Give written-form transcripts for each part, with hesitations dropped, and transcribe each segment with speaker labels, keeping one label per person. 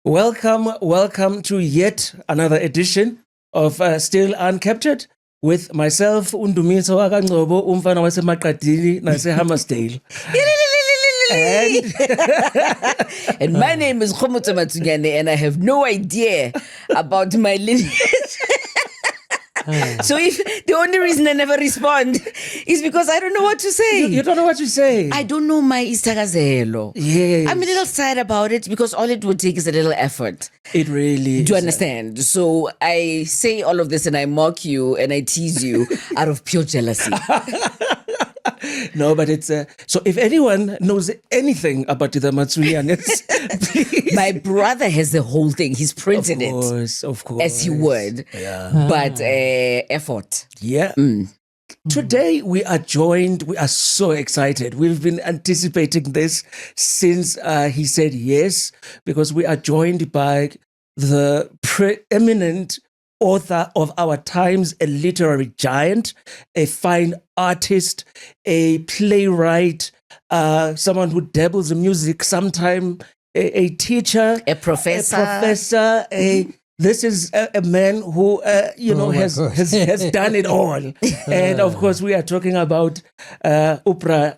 Speaker 1: Welcome to yet another edition of Still Uncaptured with myself, Undumiso Akangcobo, umfana waseMaqadini naseHammersdale.
Speaker 2: And my name is Khomotso Matsunyane, and I have no idea about my lineage. So if the only reason I never respond is because I don't know what to say.
Speaker 1: You don't know what to say.
Speaker 2: I don't know my Istakazelo.
Speaker 1: Yes.
Speaker 2: I'm a little sad about it because all it would take is a little effort.
Speaker 1: It really is.
Speaker 2: Do you understand? So I say all of this and I mock you and I tease you out of pure jealousy.
Speaker 1: No, but it's so if anyone knows anything about the Matsunyanes, please.
Speaker 2: My brother has the whole thing. He's printed
Speaker 1: Of course.
Speaker 2: as he would.
Speaker 1: Yeah.
Speaker 2: But effort.
Speaker 1: Yeah. Today we are so excited. We've been anticipating this since he said yes, because we are joined by the preeminent author of our times, a literary giant, a fine artist, a playwright, someone who dabbles in music, sometime a teacher,
Speaker 2: A professor.
Speaker 1: This is a man who, has done it all. And of course, we are talking about Bra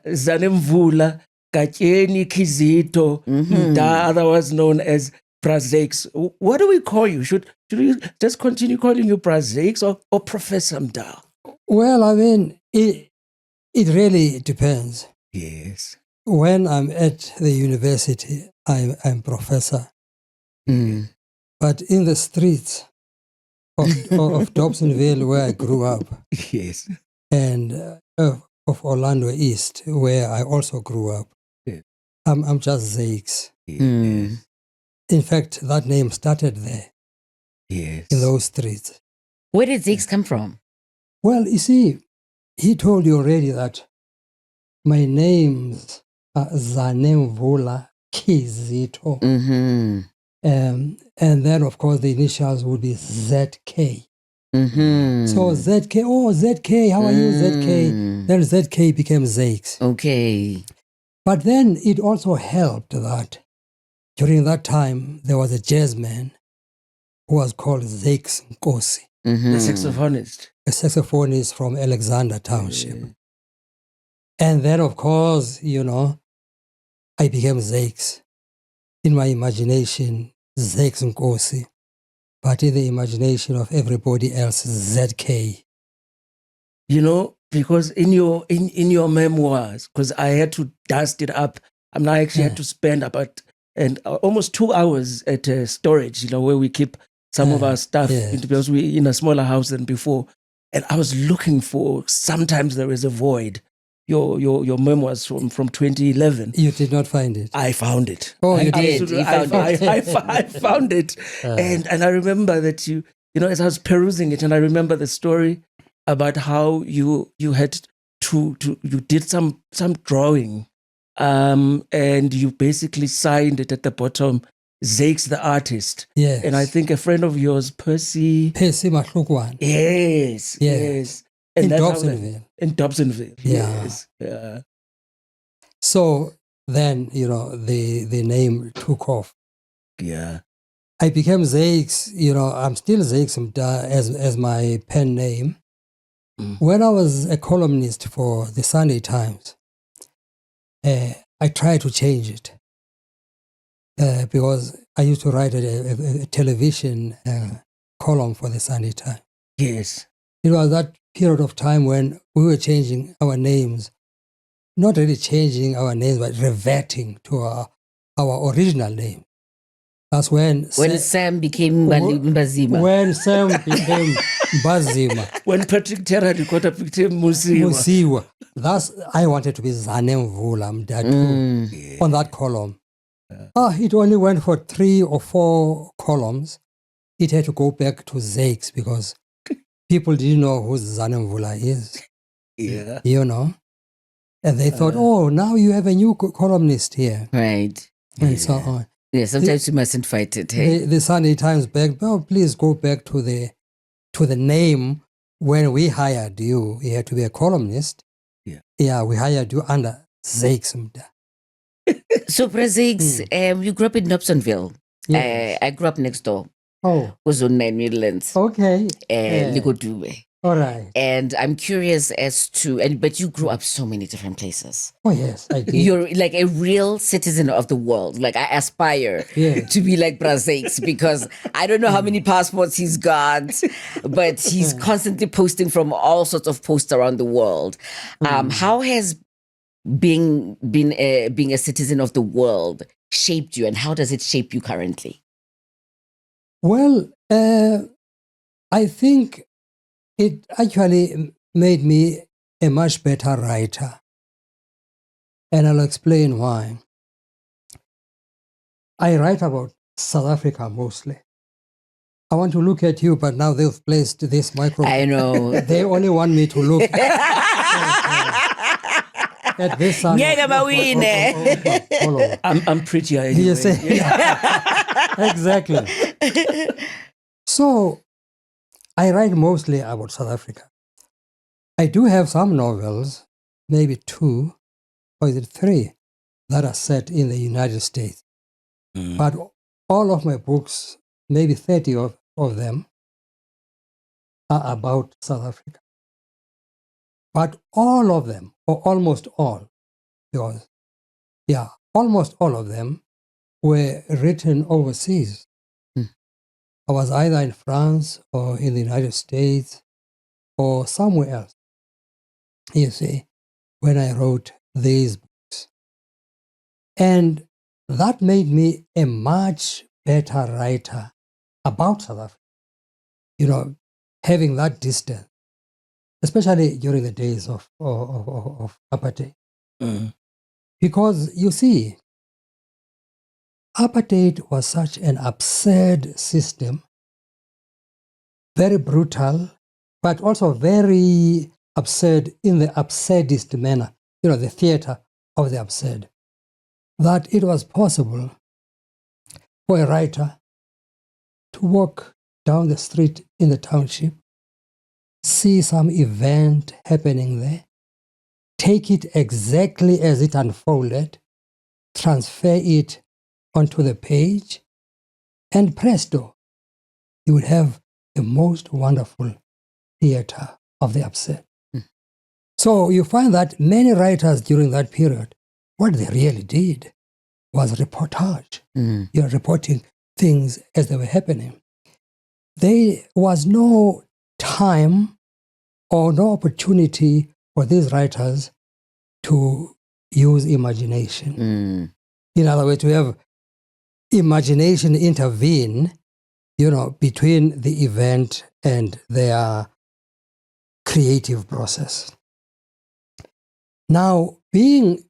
Speaker 1: Zakes Mda, otherwise known as Bra Zakes. What do we call you? Should we just continue calling you Bra Zakes or Professor Mda?
Speaker 3: Well, I mean, it really depends.
Speaker 1: Yes.
Speaker 3: When I'm at the university, I'm professor. But in the streets of Dobsonville, where I grew up,
Speaker 1: Yes.
Speaker 3: and of Orlando East, where I also grew up,
Speaker 1: Yeah.
Speaker 3: I'm just Zakes.
Speaker 1: Yes.
Speaker 3: In fact, that name started there,
Speaker 1: Yes.
Speaker 3: in those streets.
Speaker 2: Where did Zakes come from?
Speaker 3: Well, you see, he told you already that my names are Zanemvula Kizito.
Speaker 2: Mm-hmm.
Speaker 3: And then, of course, the initials would be ZK.
Speaker 2: Mm-hmm.
Speaker 3: So ZK, how are you, ZK? Then ZK became Zakes.
Speaker 2: Okay.
Speaker 3: But then it also helped that during that time, there was a jazzman who was called Zakes Mda,
Speaker 2: Mm-hmm.
Speaker 1: The saxophonist.
Speaker 3: a saxophonist from Alexander Township. And then, of course, I became Zakes. In my imagination, Zakes Mda, but in the imagination of everybody else, ZK.
Speaker 1: Because in your memoirs, because I had to dust it up, I actually had to spend about almost 2 hours at storage, where we keep some of our stuff, because we're in a smaller house than before. And I was looking for, sometimes there is a void. Your memoirs from 2011.
Speaker 3: You did not find it?
Speaker 1: I found it.
Speaker 3: Oh, you
Speaker 2: did?
Speaker 1: I found it. And I remember that as I was perusing it, and I remember the story about how you had you did some drawing, and you basically signed it at the bottom, Zakes the artist.
Speaker 3: Yes.
Speaker 1: And I think a friend of yours, Percy
Speaker 3: Mahlukwana.
Speaker 1: Yes. And
Speaker 3: In
Speaker 1: that's how
Speaker 3: Dobsonville.
Speaker 1: In Dobsonville.
Speaker 3: Yeah.
Speaker 1: Yes. Yeah.
Speaker 3: So then, the name took off.
Speaker 1: Yeah.
Speaker 3: I became Zakes, I'm still Zakes Mda as my pen name. When I was a columnist for the Sunday Times, I tried to change it because I used to write a television column for the Sunday Times.
Speaker 1: Yes.
Speaker 3: It was that period of time when we were changing our names, not really changing our names, but reverting to our original name. That's when
Speaker 2: Sam became Mbazima.
Speaker 3: When Sam became Bazima.
Speaker 1: When Patrick Terra became Musiwa.
Speaker 3: I wanted to be Zanemvula Mda on that column. It only went for 3 or 4 columns. It had to go back to Zakes because people didn't know who Zanemvula is.
Speaker 1: Yeah.
Speaker 3: And they thought, now you have a new columnist here.
Speaker 2: Right.
Speaker 3: And so on.
Speaker 2: Yeah, sometimes you mustn't fight it. Hey?
Speaker 3: The Sunday Times begged, please go back to the name when we hired you. You had to be a columnist. Yeah, we hired you under Zakes Mda.
Speaker 2: So, Bra Zakes, you grew up in Dobsonville.
Speaker 3: Yes.
Speaker 2: I grew up next door.
Speaker 3: Oh,
Speaker 2: Was on 9 Midlands.
Speaker 3: okay.
Speaker 2: Lekorotsoana.
Speaker 3: All right.
Speaker 2: And I'm curious as to, but you grew up so many different places.
Speaker 3: Oh, yes, I did.
Speaker 2: You're like a real citizen of the world. Like I aspire
Speaker 3: Yes.
Speaker 2: to be like Bra Zakes because I don't know how many passports he's got, but he's constantly posting from all sorts of posts around the world. How has being a citizen of the world shaped you, and how does it shape you currently?
Speaker 3: Well, I think it actually made me a much better writer. And I'll explain why. I write about South Africa mostly. I want to look at you, but now they've placed this microphone.
Speaker 2: I know.
Speaker 3: They only want me to look at this son.
Speaker 1: I'm prettier anyway.
Speaker 3: Yes, exactly. So I write mostly about South Africa. I do have some novels, maybe 2, or is it 3, that are set in the United States. But all of my books, maybe 30 of them, are about South Africa. But all of them, or almost all, because, almost all of them were written overseas. I was either in France or in the United States or somewhere else, you see, when I wrote these books. And that made me a much better writer about South Africa. You know, having that distance, especially during the days of apartheid. Because you see, apartheid was such an absurd system, very brutal, but also very absurd in the absurdist manner, the theater of the absurd, that it was possible for a writer to walk down the street in the township, see some event happening there, take it exactly as it unfolded, transfer it onto the page, and presto, you would have the most wonderful theater of the absurd. So you find that many writers during that period, what they really did was reportage. You're reporting things as they were happening. There was no time or no opportunity for these writers to use imagination. In other words, to have imagination intervene, between the event and their creative process. Now, being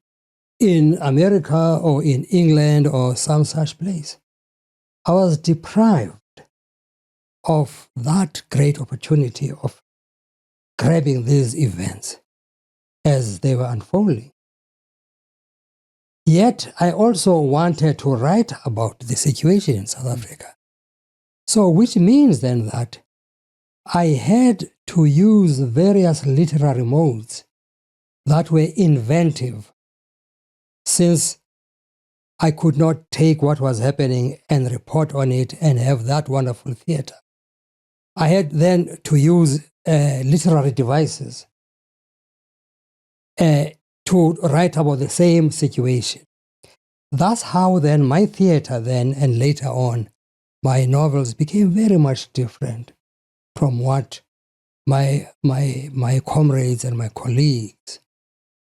Speaker 3: in America or in England or some such place, I was deprived of that great opportunity of grabbing these events as they were unfolding. Yet, I also wanted to write about the situation in South Africa. So, which means then that I had to use various literary modes that were inventive, since I could not take what was happening and report on it and have that wonderful theater. I had then to use literary devices to write about the same situation. That's how then my theater then and later on my novels became very much different from what my comrades and my colleagues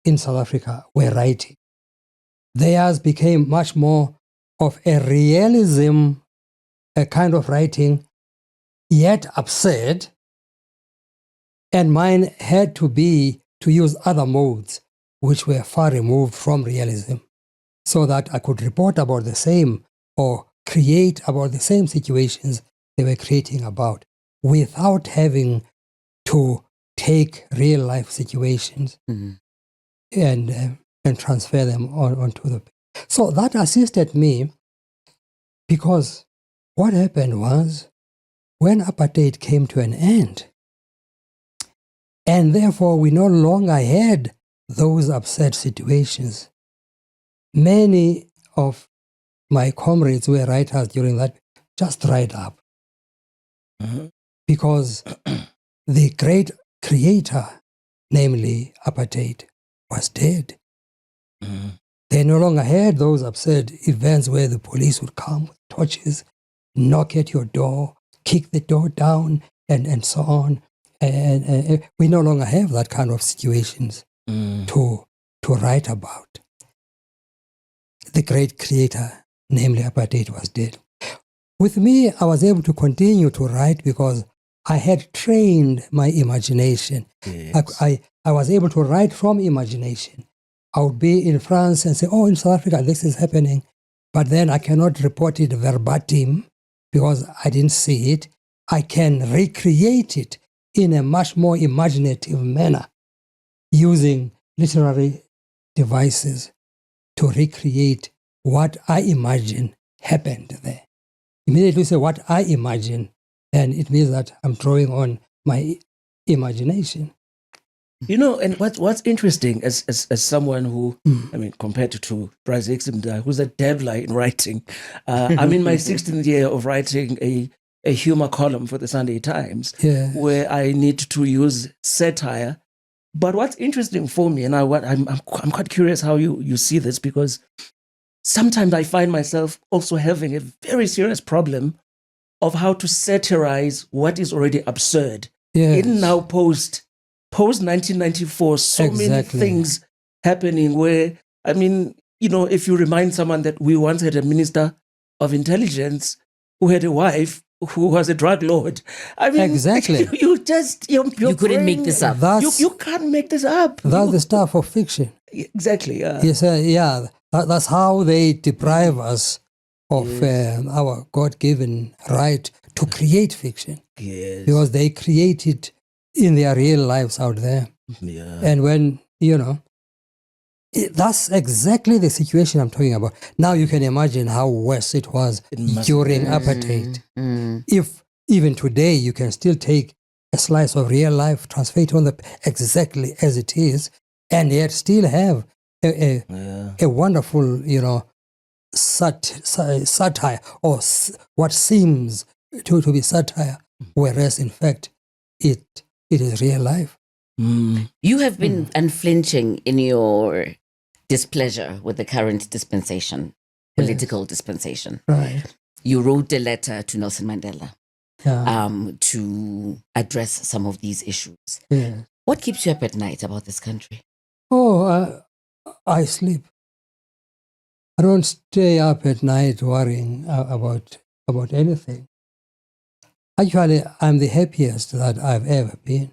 Speaker 3: in South Africa were writing. Theirs became much more of a realism, a kind of writing, yet absurd, and mine had to be to use other modes which were far removed from realism, so that I could report about the same or create about the same situations they were creating about, without having to take real life situations and transfer them onto the page. So that assisted me, because what happened was, when apartheid came to an end, and therefore we no longer had those absurd situations, many of my comrades who were writers during that just dried up. Because the great creator, namely apartheid, was dead. They no longer had those absurd events where the police would come with torches, knock at your door, kick the door down, and so on. And we no longer have that kind of situations to write about. The great creator, namely apartheid, was dead. With me, I was able to continue to write because I had trained my imagination.
Speaker 1: Yes.
Speaker 3: I was able to write from imagination. I would be in France and say, oh, in South Africa, this is happening. But then I cannot report it verbatim because I didn't see it. I can recreate it in a much more imaginative manner using literary devices to recreate what I imagine happened there. Immediately say what I imagine, and it means that I'm drawing on my imagination.
Speaker 1: You know, and what's interesting as someone who, I mean, compared to Bra Zakes Mda, who's a dabbler in writing, I'm in my 16th year of writing a humor column for the Sunday Times, where I need to use satire. But what's interesting for me, and I'm quite curious how you see this, because sometimes I find myself also having a very serious problem of how to satirize what is already absurd.
Speaker 3: Yes.
Speaker 1: In now post 1994, so many things happening where, I mean, you know, if you remind someone that we once had a minister of intelligence who had a wife who was a drug lord. I mean, you just, you
Speaker 2: couldn't make this up.
Speaker 1: You can't make this up.
Speaker 3: That's the stuff of fiction.
Speaker 1: Exactly, yeah.
Speaker 3: Yes, that's how they deprive us of our God-given right to create fiction.
Speaker 1: Yes.
Speaker 3: Because they create it in their real lives out there.
Speaker 1: Yeah.
Speaker 3: And when, that's exactly the situation I'm talking about. Now you can imagine how worse it was during apartheid. If even today you can still take a slice of real life, translate on exactly as it is, and yet still have a wonderful, satire, or what seems to be satire, whereas in fact it is real life.
Speaker 2: You have been unflinching in your displeasure with the current dispensation, political dispensation.
Speaker 3: Right.
Speaker 2: You wrote a letter to Nelson Mandela
Speaker 3: Yeah.
Speaker 2: to address some of these issues.
Speaker 3: Yeah.
Speaker 2: What keeps you up at night about this country?
Speaker 3: Oh, I sleep. I don't stay up at night worrying about anything. Actually, I'm the happiest that I've ever been.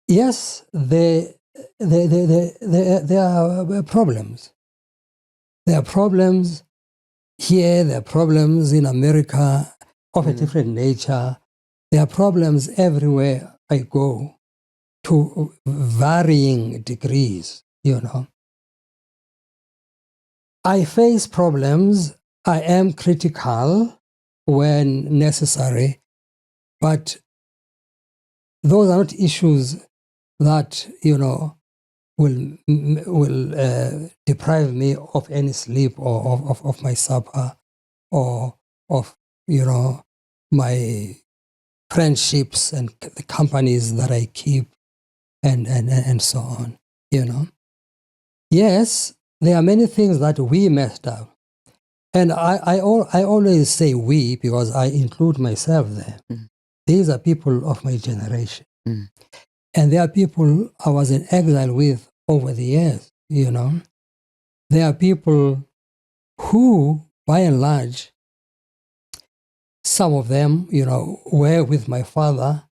Speaker 3: Yes, there are problems. There are problems here, there are problems in America of a different nature. There are problems everywhere I go, to varying degrees, I face problems. I am critical when necessary, but those are not issues that, will deprive me of any sleep or of my supper or of, my friendships and the companies that I keep and so on, Yes, there are many things that we messed up. And I always say we because I include myself there. These are people of my generation. And there are people I was in exile with over the years, There are people who, by and large, some of them, were with my father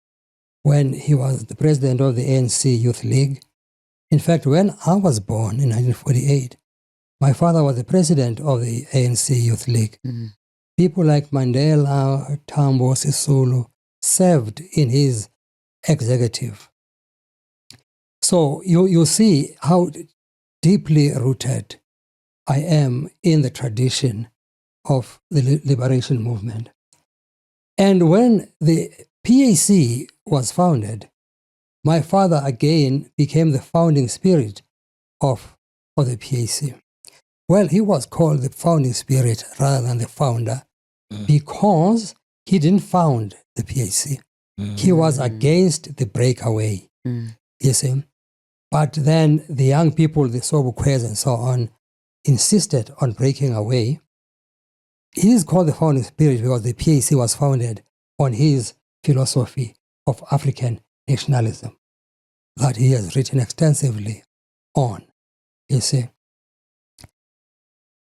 Speaker 3: when he was the president of the ANC Youth League. In fact, when I was born in 1948, my father was the president of the ANC Youth League. People like Mandela, Tambo, Sisulu served in his executive. So you see how deeply rooted I am in the tradition of the liberation movement. And when the PAC was founded, my father again became the founding spirit of the PAC. Well, he was called the founding spirit rather than the founder because he didn't found the PAC. He was against the breakaway, you see. But then the young people, the Sobukwes and so on, insisted on breaking away. He is called the founding spirit because the PAC was founded on his philosophy of African nationalism that he has written extensively on, you see.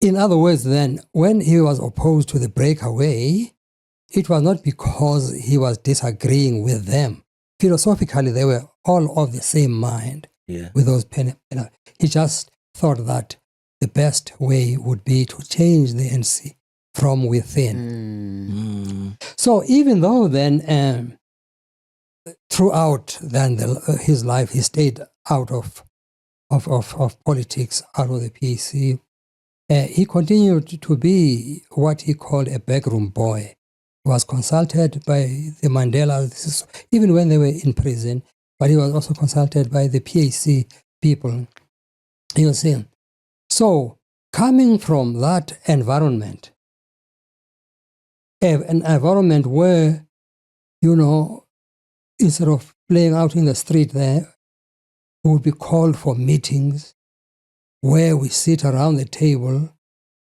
Speaker 3: In other words, then, when he was opposed to the breakaway, it was not because he was disagreeing with them. Philosophically, they were all of the same mind with those he just thought that the best way would be to change the NC from within. So even though then throughout then his life he stayed out of politics, out of the PAC, he continued to be what he called a backroom boy. He was consulted by the Mandelas, even when they were in prison, but he was also consulted by the PAC people. You see. So, coming from that environment, an environment where, instead of playing out in the street there, we would be called for meetings where we sit around the table,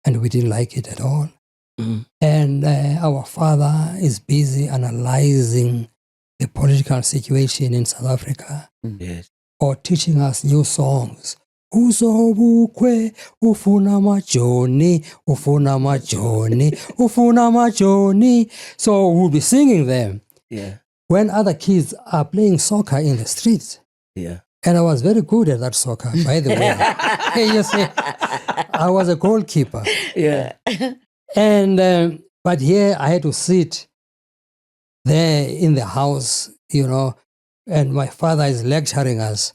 Speaker 3: and we didn't like it at all. And our father is busy analyzing the political situation in South Africa, or teaching us new songs. Uzobukwe ufuna majoni, ufuna majoni, ufuna majoni. So we'll be singing them when other kids are playing soccer in the streets. And I was very good at that soccer, by the way. You see, I was a goalkeeper. And but here I had to sit there in the house, and my father is lecturing us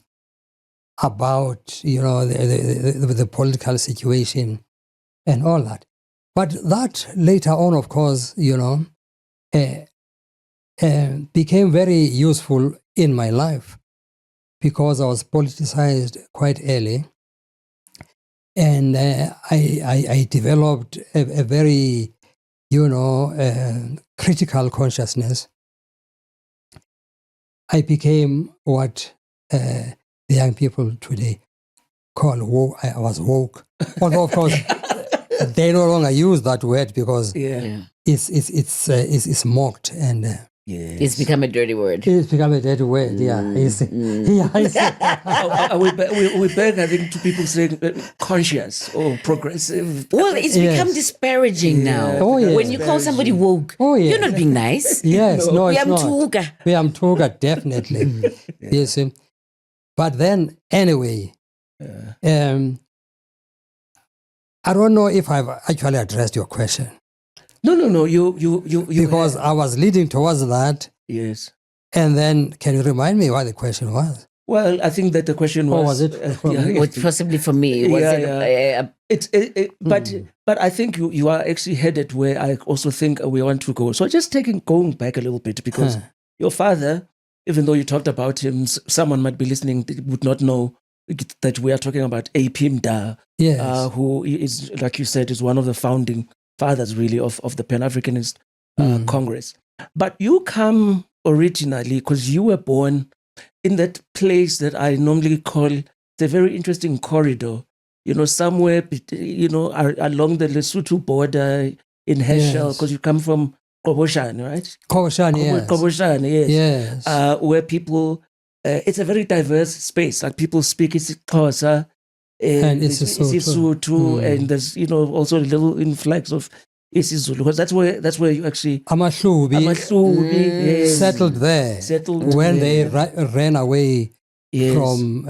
Speaker 3: about, the political situation and all that. But that later on, of course, became very useful in my life because I was politicized quite early. And I developed a very, critical consciousness. I became what the young people today call woke. I was woke. Although, of course, they no longer use that word because it's mocked and
Speaker 2: it's become a dirty word.
Speaker 3: It's become a dirty word.
Speaker 1: We're back, I think, to people saying conscious or progressive.
Speaker 2: Well, it's become disparaging now.
Speaker 3: Oh, yes.
Speaker 2: When you call somebody woke, you're not being nice.
Speaker 3: Yes, no, it's not.
Speaker 2: We
Speaker 3: am Tuga, definitely. Yes. But then, anyway, I don't know if I've actually addressed your question.
Speaker 1: No. You
Speaker 3: because I was leading towards that.
Speaker 1: Yes.
Speaker 3: And then, can you remind me what the question was?
Speaker 1: Well, I think that the question was.
Speaker 3: Or was it?
Speaker 2: Possibly for me.
Speaker 1: But I think you are actually headed where I also think we want to go. So just going back a little bit, because your father, even though you talked about him, someone might be listening would not know that we are talking about A.P. Mda, who is, like you said, is one of the founding fathers really of the Pan-Africanist Congress. But you come originally because you were born in that place that I normally call the very interesting corridor, somewhere, along the Lesotho border in Herron, because you come from Koboshan, right?
Speaker 3: Koboshan,
Speaker 1: yes. Where people, it's a very diverse space. Like people speak isiXhosa,
Speaker 3: and isiSotho,
Speaker 1: and there's also a little influx of isiZulu, because that's where you actually
Speaker 3: Amahlubi settled there when they ran away from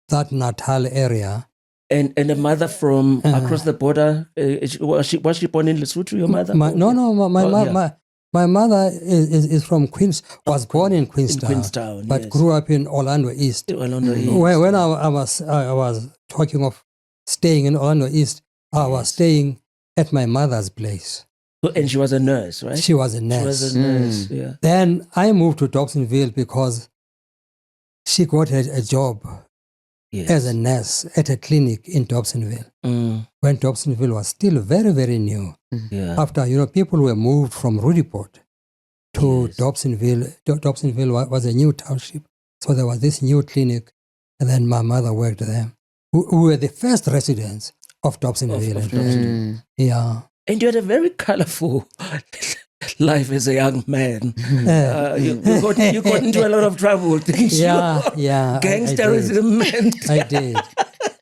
Speaker 3: that Natal area.
Speaker 1: And a mother from across the border, was she born in Lesotho, your mother?
Speaker 3: My mother is from was born in Queenstown, but grew up in Orlando East. When I was talking of staying in Orlando East, I was staying at my mother's place.
Speaker 1: And she was a nurse, right?
Speaker 3: She was a nurse.
Speaker 1: Yeah.
Speaker 3: Then I moved to Dobsonville because she got a job
Speaker 1: Yes.
Speaker 3: as a nurse at a clinic in Dobsonville, when Dobsonville was still very, very new.
Speaker 1: Yeah.
Speaker 3: After, people were moved from Rudiport to
Speaker 1: Yes.
Speaker 3: Dobsonville. Dobsonville was a new township. So there was this new clinic, and then my mother worked there. We were the first residents of Dobsonville.
Speaker 1: Of Dobsonville.
Speaker 3: Yeah.
Speaker 1: And you had a very colorful life as a young man. You got into a lot of trouble. Didn't you?
Speaker 3: Yeah.
Speaker 1: Gangsterism.
Speaker 3: I did.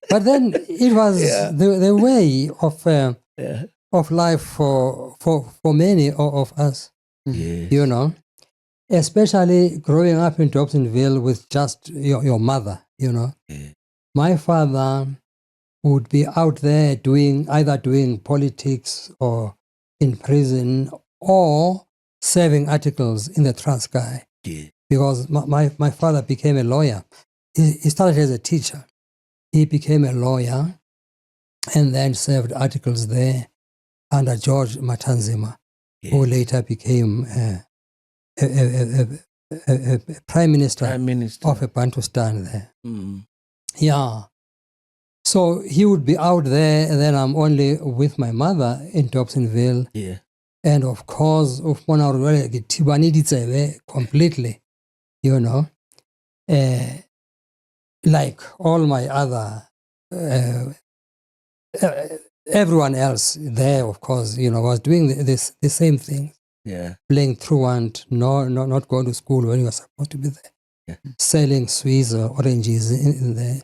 Speaker 3: But then it was the way of life for many of us,
Speaker 1: Yes.
Speaker 3: Especially growing up in Dobsonville with just your mother,
Speaker 1: Yeah.
Speaker 3: My father would be out there either doing politics or in prison or serving articles in the Transkei.
Speaker 1: Yeah.
Speaker 3: Because my father became a lawyer. He started as a teacher. He became a lawyer and then served articles there under George Matanzima, who later became a prime minister of a Bantustan there. Yeah. So he would be out there, and then I'm only with my mother in Dobsonville.
Speaker 1: Yeah.
Speaker 3: And of course, completely, like all my other, everyone else there, of course, was doing the same thing.
Speaker 1: Yeah.
Speaker 3: Playing truant, not going to school when you were supposed to be there.
Speaker 1: Yeah.
Speaker 3: Selling sweets or oranges in the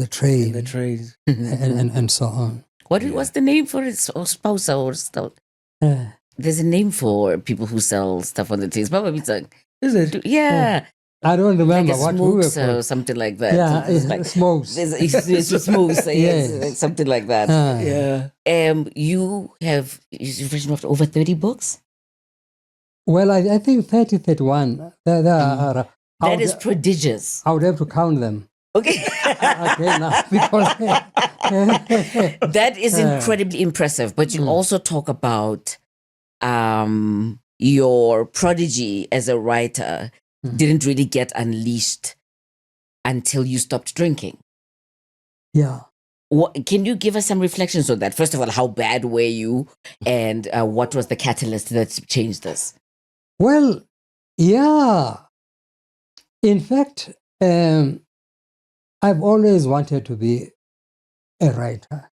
Speaker 3: train.
Speaker 1: In the trains.
Speaker 3: and so on.
Speaker 2: What's the name for it? Or spouse or stuff? There's a name for people who sell stuff on the trains.
Speaker 1: Is it?
Speaker 2: Yeah.
Speaker 3: I don't remember
Speaker 2: like
Speaker 3: what we were
Speaker 2: smokes or
Speaker 3: called.
Speaker 2: something like that.
Speaker 3: Yeah,
Speaker 2: It's like,
Speaker 3: smokes.
Speaker 2: It's smokes.
Speaker 3: Yes.
Speaker 2: Something like that.
Speaker 1: Yeah.
Speaker 2: You've written over 30 books?
Speaker 3: Well, I think 30, 31. There are.
Speaker 2: That is prodigious.
Speaker 3: I would have to count them.
Speaker 2: Okay.
Speaker 3: Okay, now, because
Speaker 2: that is incredibly impressive. But you also talk about your prodigy as a writer didn't really get unleashed until you stopped drinking.
Speaker 3: Yeah.
Speaker 2: Can you give us some reflections on that? First of all, how bad were you, and what was the catalyst that changed this?
Speaker 3: Well, yeah. In fact, I've always wanted to be a writer.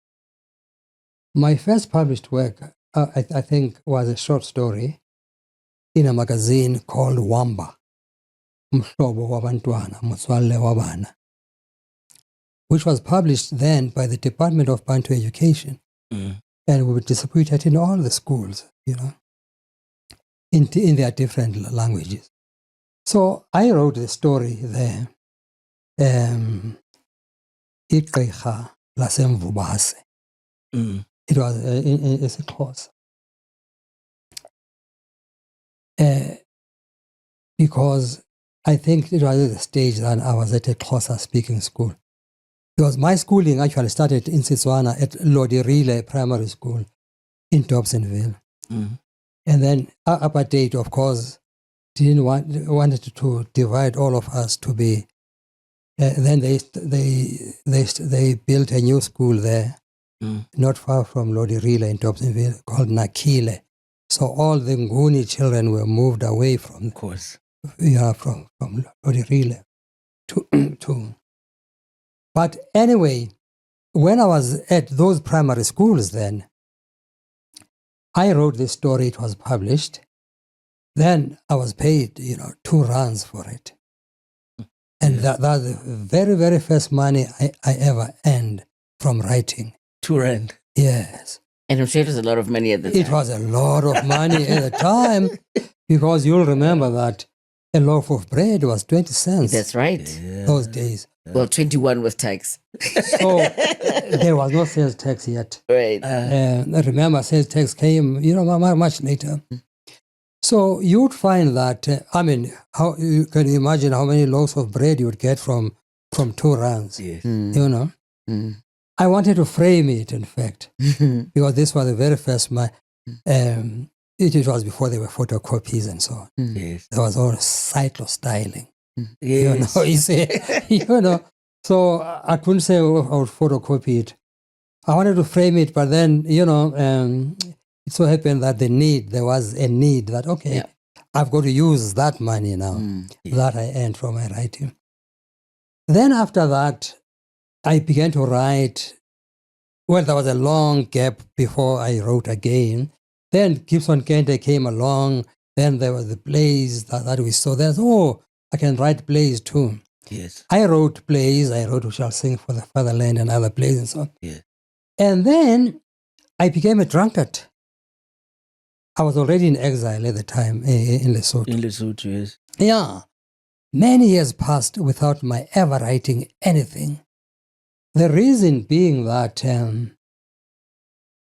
Speaker 3: My first published work, I think, was a short story in a magazine called Wamba, Mhlobo Wabantwana, Mutswale Wabana, which was published then by the Department of Bantu Education. And we were distributed in all the schools, in their different languages. So I wrote the story there. Igqirha lasemvubase. It was it's a clause. Because I think it was at the stage that I was at a Xhosa speaking school. Because my schooling actually started in Setswana at Lodirile Primary School in Dobsonville. And then apartheid, of course, wanted to divide all of us to be. Then they built a new school there, not far from Lodirile in Dobsonville, called Nakile. So all the Nguni children were moved away from,
Speaker 1: of course,
Speaker 3: from Lodirile to. But anyway, when I was at those primary schools, then I wrote this story. It was published. Then I was paid, 2 rands for it. And that's the very, very first money I ever earned from writing.
Speaker 1: 2 rand.
Speaker 3: Yes.
Speaker 2: And I'm sure it was a lot of money at the time.
Speaker 3: It was a lot of money at the time, because you'll remember that a loaf of bread was 20 cents.
Speaker 2: That's right.
Speaker 3: Those days.
Speaker 2: Well, 21 with tax.
Speaker 3: So there was no sales tax yet.
Speaker 2: Right.
Speaker 3: I remember sales tax came, much later. So you would find that, how you can imagine how many loaves of bread you would get from 2 rands.
Speaker 1: Yes.
Speaker 3: I wanted to frame it, in fact, because this was the very first. It was before there were photocopies and so on.
Speaker 1: Yes.
Speaker 3: There was all cyclostyling.
Speaker 1: Yes.
Speaker 3: You see, So I couldn't say I would photocopy it. I wanted to frame it, but then, it so happened that there was a need that, okay, I've got to use that money now that I earned from my writing. Then after that, I began to write. Well, there was a long gap before I wrote again. Then Gibson Kente came along. Then there were the plays that we saw. There's, I can write plays too.
Speaker 1: Yes.
Speaker 3: I wrote plays. I wrote We Shall Sing for the Fatherland and other plays and so on.
Speaker 1: Yeah.
Speaker 3: And then I became a drunkard. I was already in exile at the time in Lesotho.
Speaker 1: In Lesotho, yes.
Speaker 3: Yeah. Many years passed without my ever writing anything. The reason being that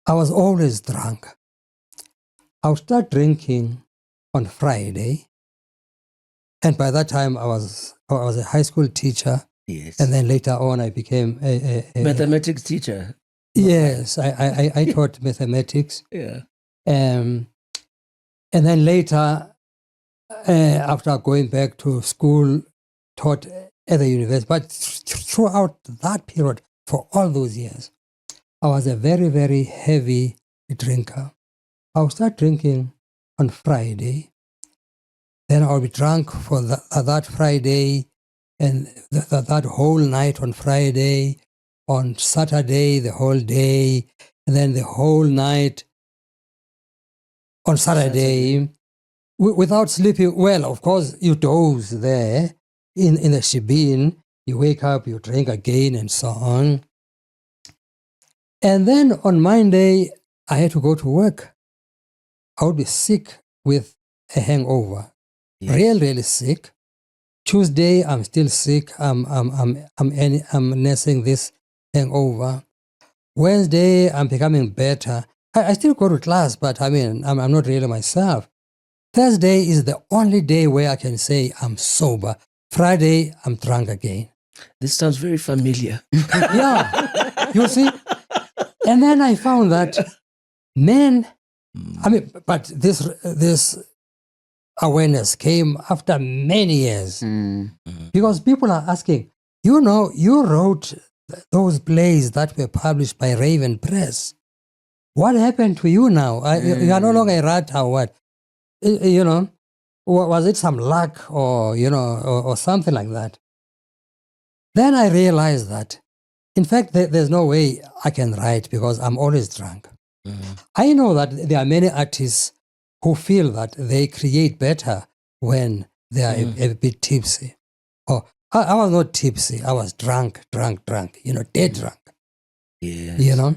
Speaker 3: I was always drunk. I would start drinking on Friday. And by that time, I was a high school teacher.
Speaker 1: Yes.
Speaker 3: And then later on, I became a
Speaker 1: mathematics teacher.
Speaker 3: Yes, I taught mathematics.
Speaker 1: Yeah.
Speaker 3: And then later, after going back to school, taught at the university. But throughout that period, for all those years, I was a very, very heavy drinker. I would start drinking on Friday. Then I'll be drunk for that Friday and that whole night on Friday, on Saturday, the whole day, and then the whole night on Saturday. Without sleeping. Well, of course, you doze there in the shebeen. You wake up, you drink again, and so on. And then on Monday, I had to go to work. I would be sick with a hangover.
Speaker 1: Yes.
Speaker 3: Really sick. Tuesday, I'm still sick. I'm nursing this hangover. Wednesday, I'm becoming better. I still go to class, but I'm not really myself. Thursday is the only day where I can say I'm sober. Friday, I'm drunk again.
Speaker 1: This sounds very familiar.
Speaker 3: Yeah, you see? And then I found that, but this awareness came after many years. Because people are asking, you wrote those plays that were published by Raven Press. What happened to you now? You are no longer a writer or what? Was it some luck or something like that? Then I realized that, in fact, there's no way I can write because I'm always drunk. I know that there are many artists who feel that they create better when they are a bit tipsy. I was not tipsy. I was drunk, dead drunk.
Speaker 1: Yes.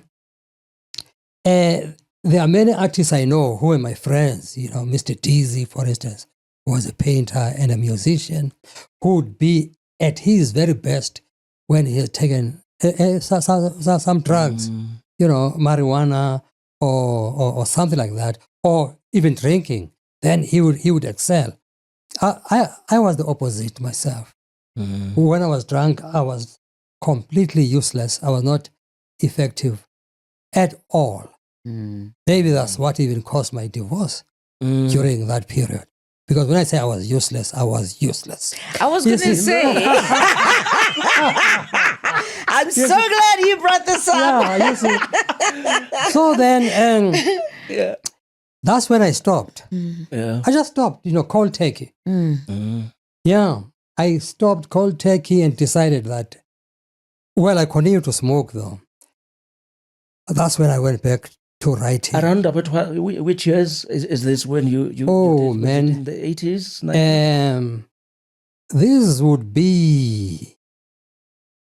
Speaker 3: There are many artists I know who are my friends. Mr. Dizzy, for instance, who was a painter and a musician, who would be at his very best when he had taken some drugs, marijuana or something like that, or even drinking. Then he would excel. I was the opposite myself. When I was drunk, I was completely useless. I was not effective at all. Maybe that's what even caused my divorce during that period. Because when I say I was useless, I was useless.
Speaker 2: I was going to say, I'm so glad you brought this up.
Speaker 3: Yeah, you see. So then, that's when I stopped.
Speaker 1: Yeah.
Speaker 3: I just stopped, cold turkey. Yeah, I stopped cold turkey and decided that, I continued to smoke though. That's when I went back to writing.
Speaker 1: Around about which years is this when you
Speaker 3: Oh,
Speaker 1: did?
Speaker 3: man.
Speaker 1: In the 80s? 90s?
Speaker 3: This would be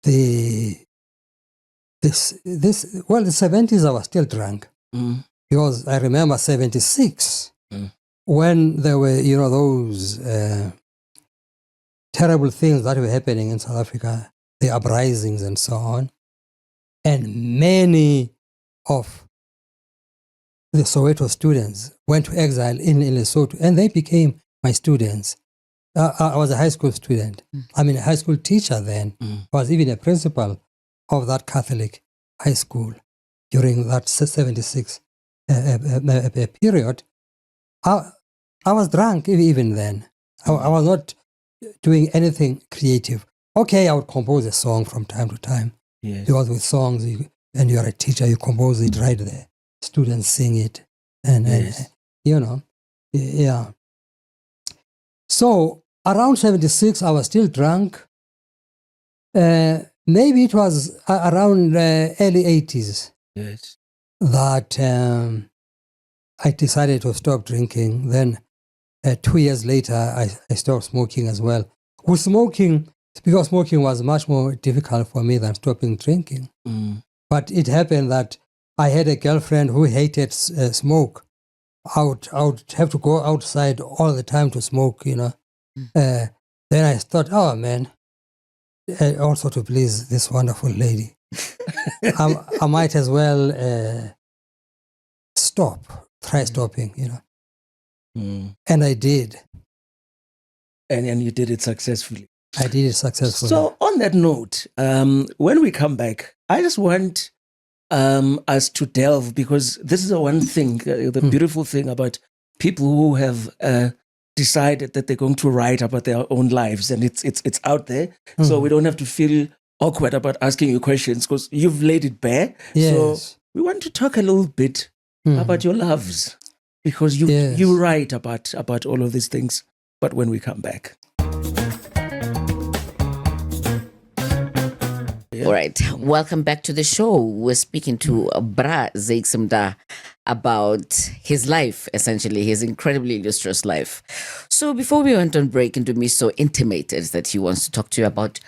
Speaker 3: the 70s. I was still drunk because I remember 76 when there were those terrible things that were happening in South Africa, the uprisings and so on, and many of the Soweto students went to exile in Lesotho, and they became my students. I was a high school student. A high school teacher then. I was even a principal of that Catholic high school during that 76 period. I was drunk even then. I was not doing anything creative. okay, I would compose a song from time to time.
Speaker 1: Yes.
Speaker 3: Because with songs, and you're a teacher, you compose it right there. Students sing it. And,
Speaker 1: Yes.
Speaker 3: yeah. So around 76, I was still drunk. Maybe it was around early 80s
Speaker 1: Yes.
Speaker 3: that I decided to stop drinking. Then 2 years later, I stopped smoking as well. With smoking, because smoking was much more difficult for me than stopping drinking.
Speaker 1: Mm.
Speaker 3: But it happened that I had a girlfriend who hated smoke. I would have to go outside all the time to smoke, Then I thought, oh man, also to please this wonderful lady, I might as well try stopping,
Speaker 1: Mm.
Speaker 3: And I did.
Speaker 1: And you did it successfully.
Speaker 3: I did it successfully.
Speaker 1: So on that note, when we come back, I just want us to delve, because this is the one thing, the beautiful thing about people who have decided that they're going to write about their own lives, and it's out there, so we don't have to feel awkward about asking you questions because you've laid it bare.
Speaker 3: Yes.
Speaker 1: So we want to talk a little bit about your loves, because you write about all of these things. But when we come back.
Speaker 2: All right. Welcome back to the show. We're speaking to Bra Zakes Mda about his life, essentially, his incredibly illustrious life. So before we went on break, Ndumiso intimated that he wants to talk to you about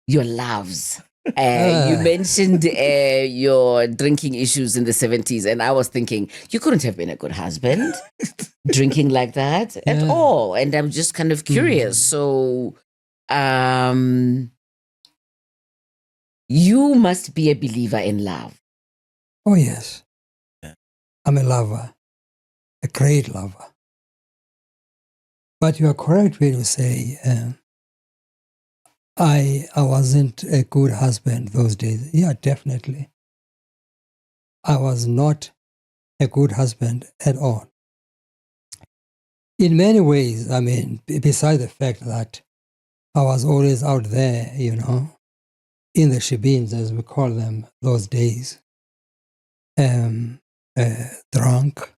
Speaker 2: your loves. You mentioned your drinking issues in the 70s, and I was thinking, you couldn't have been a good husband drinking like that at all. And I'm just kind of curious. So, you must be a believer in love.
Speaker 3: Oh, yes. I'm a lover, a great lover. But you are correct when you say I wasn't a good husband those days. Yeah, definitely. I was not a good husband at all. In many ways, I mean, besides the fact that I was always out there, in the shebeens, as we call them those days, drunk,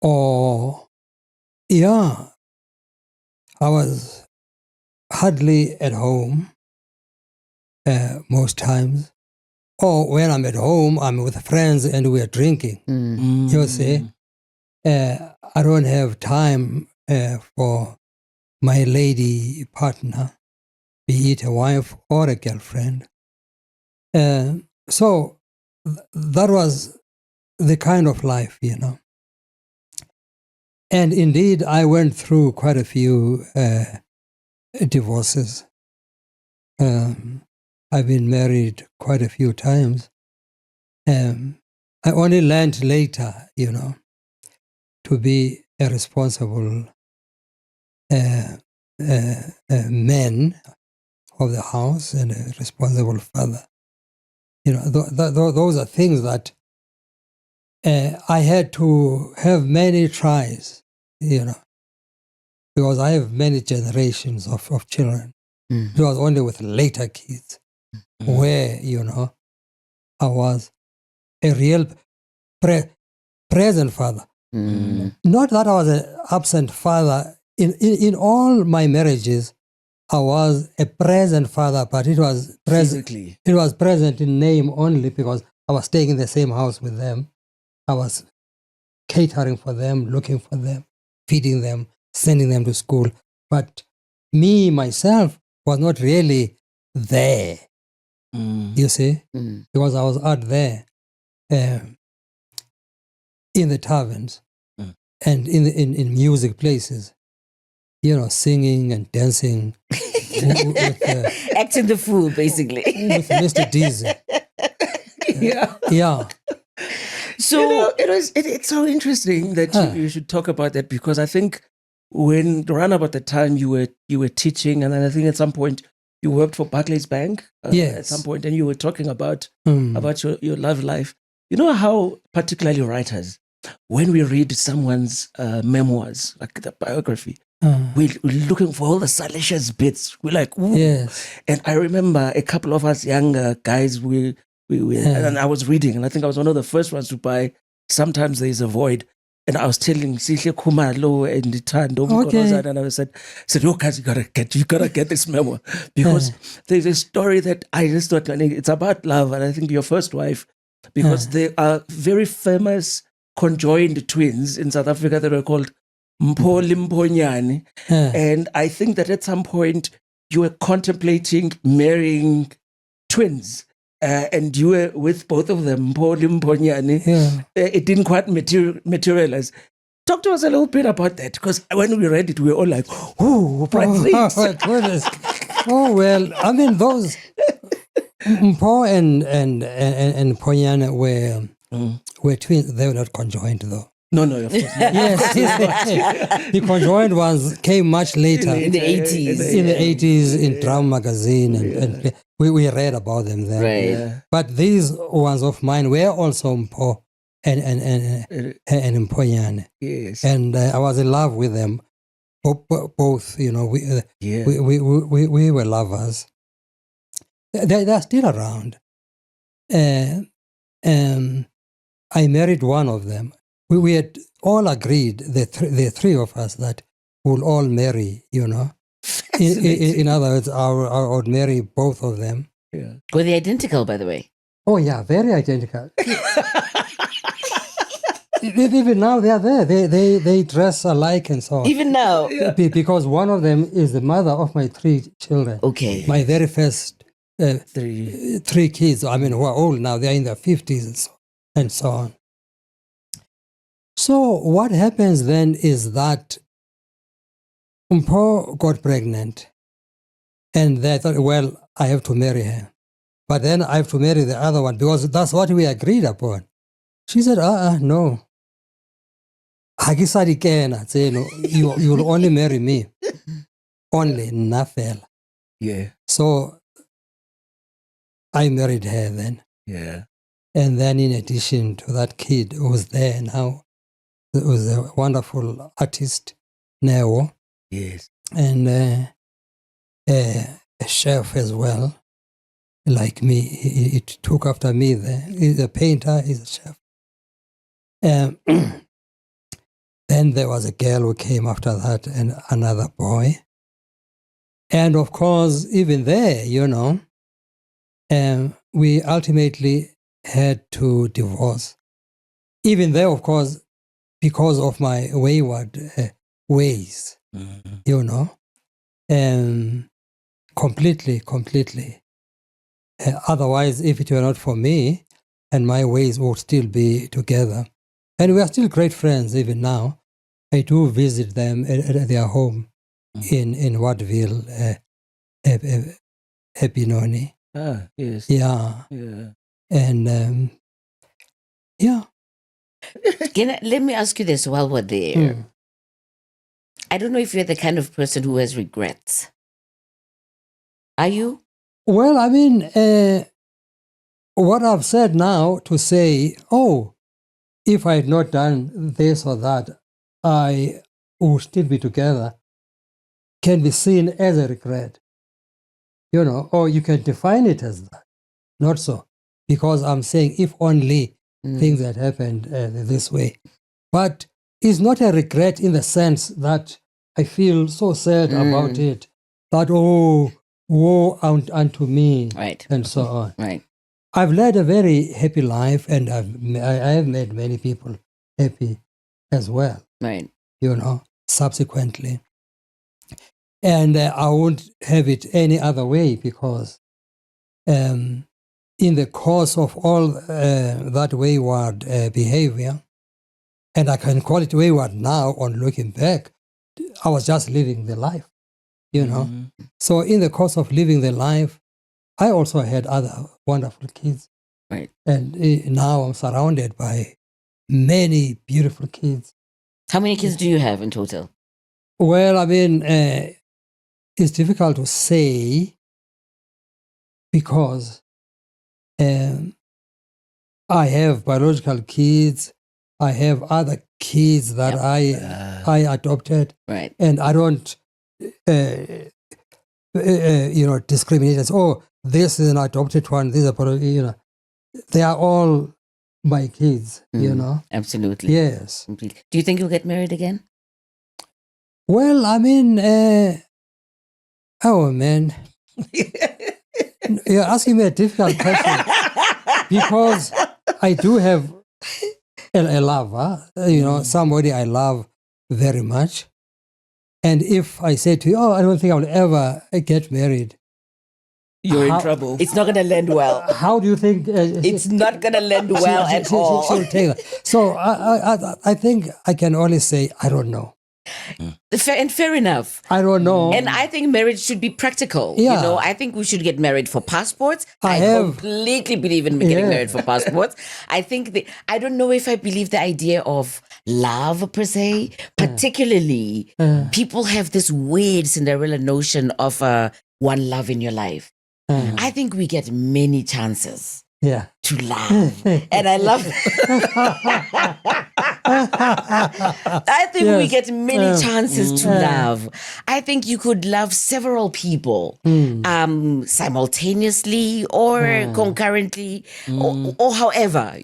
Speaker 3: or, I was hardly at home most times. Or when I'm at home, I'm with friends and we are drinking. You see, I don't have time for my lady partner, be it a wife or a girlfriend. So that was the kind of life, And indeed, I went through quite a few divorces. I've been married quite a few times. I only learned later, to be a responsible man of the house and a responsible father. Those are things that I had to have many tries, because I have many generations of children. It was only with later kids where, I was a real present father. Not that I was an absent father. In all my marriages, I was a present father, but it was
Speaker 1: Physically.
Speaker 3: It was present in name only because I was staying in the same house with them. I was catering for them, looking for them, feeding them, sending them to school. But me, myself, was not really there, you see, because I was out there in the taverns and in music places, singing and dancing.
Speaker 2: Acting the fool, basically.
Speaker 3: With Mr. Diesel. Yeah.
Speaker 2: So
Speaker 1: it's so interesting that you should talk about that, because I think when around about the time you were teaching, and then I think at some point you worked for Barclays Bank at some point, and you were talking about your love life. You know how particularly writers, when we read someone's memoirs, like the biography, we're looking for all the salacious bits. We're like, ooh.
Speaker 3: Yes.
Speaker 1: And I remember a couple of us younger guys, and I was reading, and I think I was one of the first ones to buy Sometimes There's a Void. And I was telling Sihle Kumalo and Tando, and I said, oh guys, you gotta get this memoir. Because there's a story that I just thought, it's about love, and I think your first wife, because they are very famous conjoined twins in South Africa that were called Mpho Limponyane. And I think that at some point you were contemplating marrying twins. And you were with both of them, Mpho Limponyane. It didn't quite materialize. Talk to us a little bit about that, because when we read it, we were all like, ooh, bright things.
Speaker 3: Oh, goodness. Oh, well, I mean, those Mpho and Ponyane were twins. They were not conjoined, though.
Speaker 1: No, of course not.
Speaker 3: Yes, the conjoined ones came much later.
Speaker 2: In the 80s.
Speaker 3: In the 80s, in Drum magazine, and we read about them then.
Speaker 2: Right.
Speaker 1: Yeah.
Speaker 3: But these ones of mine were also Mpho and Mponyane.
Speaker 1: Yes.
Speaker 3: And I was in love with them. Both, we were lovers. They're still around. I married one of them. We had all agreed, the three of us, that we'll all marry, In other words, I would marry both of them.
Speaker 1: Yeah.
Speaker 2: Were they identical, by the way?
Speaker 3: Oh, yeah, very identical. Even now, they are there. They dress alike and so on.
Speaker 2: Even now?
Speaker 3: Because one of them is the mother of my 3 children.
Speaker 2: Okay.
Speaker 3: My very first 3 kids, who are old now. They're in their 50s and so on. So what happens then is that Mpho got pregnant, and they thought, well, I have to marry her. But then I have to marry the other one, because that's what we agreed upon. She said, no. You'll only marry me. Only, nothing.
Speaker 1: Yeah.
Speaker 3: So I married her then.
Speaker 1: Yeah.
Speaker 3: And then in addition to that kid who was there now, it was a wonderful artist, Neo.
Speaker 1: Yes.
Speaker 3: And a chef as well, like me. He took after me there. He's a painter, he's a chef. Then there was a girl who came after that, and another boy. And of course, even there, we ultimately had to divorce. Even there, of course, because of my wayward ways, completely. Otherwise, if it were not for me, and my ways would still be together. And we are still great friends even now. I do visit them at their home in Watville, Epinoni.
Speaker 1: Ah, yes.
Speaker 3: Yeah. And, yeah.
Speaker 2: Let me ask you this while we're there. I don't know if you're the kind of person who has regrets. Are you?
Speaker 3: Well, what I've said now to say, if I had not done this or that, I would still be together, can be seen as a regret. Or you can define it as that. Not so. Because I'm saying if only things had happened this way. But it's not a regret in the sense that I feel so sad about it, that, woe unto me,
Speaker 2: right,
Speaker 3: and so on.
Speaker 2: Right.
Speaker 3: I've led a very happy life, and I have made many people happy as well,
Speaker 2: right.
Speaker 3: Subsequently. And I won't have it any other way, because in the course of all that wayward behavior, and I can call it wayward now on looking back, I was just living the life, So in the course of living the life, I also had other wonderful kids.
Speaker 2: Right.
Speaker 3: And now I'm surrounded by many beautiful kids.
Speaker 2: How many kids do you have in total?
Speaker 3: Well, it's difficult to say, because I have biological kids, I have other kids that I adopted,
Speaker 2: Right.
Speaker 3: and I don't, discriminate as, oh, this is an adopted one, this is a, they are all my kids,
Speaker 2: Absolutely.
Speaker 3: Yes.
Speaker 2: Completely. Do you think you'll get married again?
Speaker 3: Well, I mean, oh man, you're asking me a difficult question because I do have a lover, somebody I love very much. And if I say to you, oh, I don't think I will ever get married,
Speaker 1: You're in trouble.
Speaker 2: It's not going to land well.
Speaker 3: how do you think?
Speaker 2: It's not going to land well at all.
Speaker 3: She'll take that. So I think I can only say, I don't know.
Speaker 2: Fair enough.
Speaker 3: I don't know.
Speaker 2: And I think marriage should be practical.
Speaker 3: Yeah.
Speaker 2: I think we should get married for passports.
Speaker 3: I
Speaker 2: I
Speaker 3: have-
Speaker 2: completely believe in getting married for passports. I think I don't know if I believe the idea of love per se, particularly people have this weird Cinderella notion of one love in your life. I think we get many chances
Speaker 3: Yeah.
Speaker 2: to love. And I love I think we
Speaker 3: Yes.
Speaker 2: get many chances to love. I think you could love several people simultaneously or concurrently or however,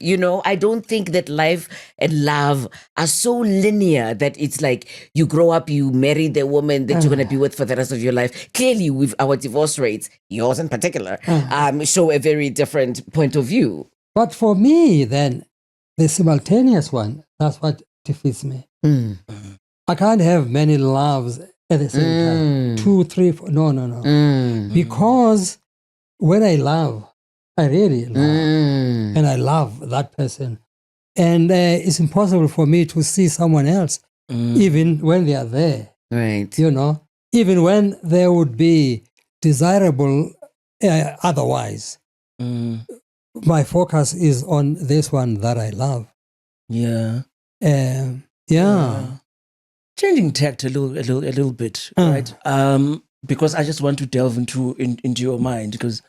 Speaker 2: I don't think that life and love are so linear that it's like you grow up, you marry the woman that you're going to be with for the rest of your life. Clearly, with our divorce rates, yours in particular, show a very different point of view.
Speaker 3: But for me, then, the simultaneous one, that's what defeats me. I can't have many loves at the same time. 2, 3, 4. No. Because when I love, I really love. And I love that person. And it's impossible for me to see someone else, even when they are there.
Speaker 2: Right.
Speaker 3: Even when they would be desirable otherwise. My focus is on this one that I love.
Speaker 1: Yeah.
Speaker 3: Yeah.
Speaker 1: Changing tact a little bit, right? Because I just want to delve into your mind because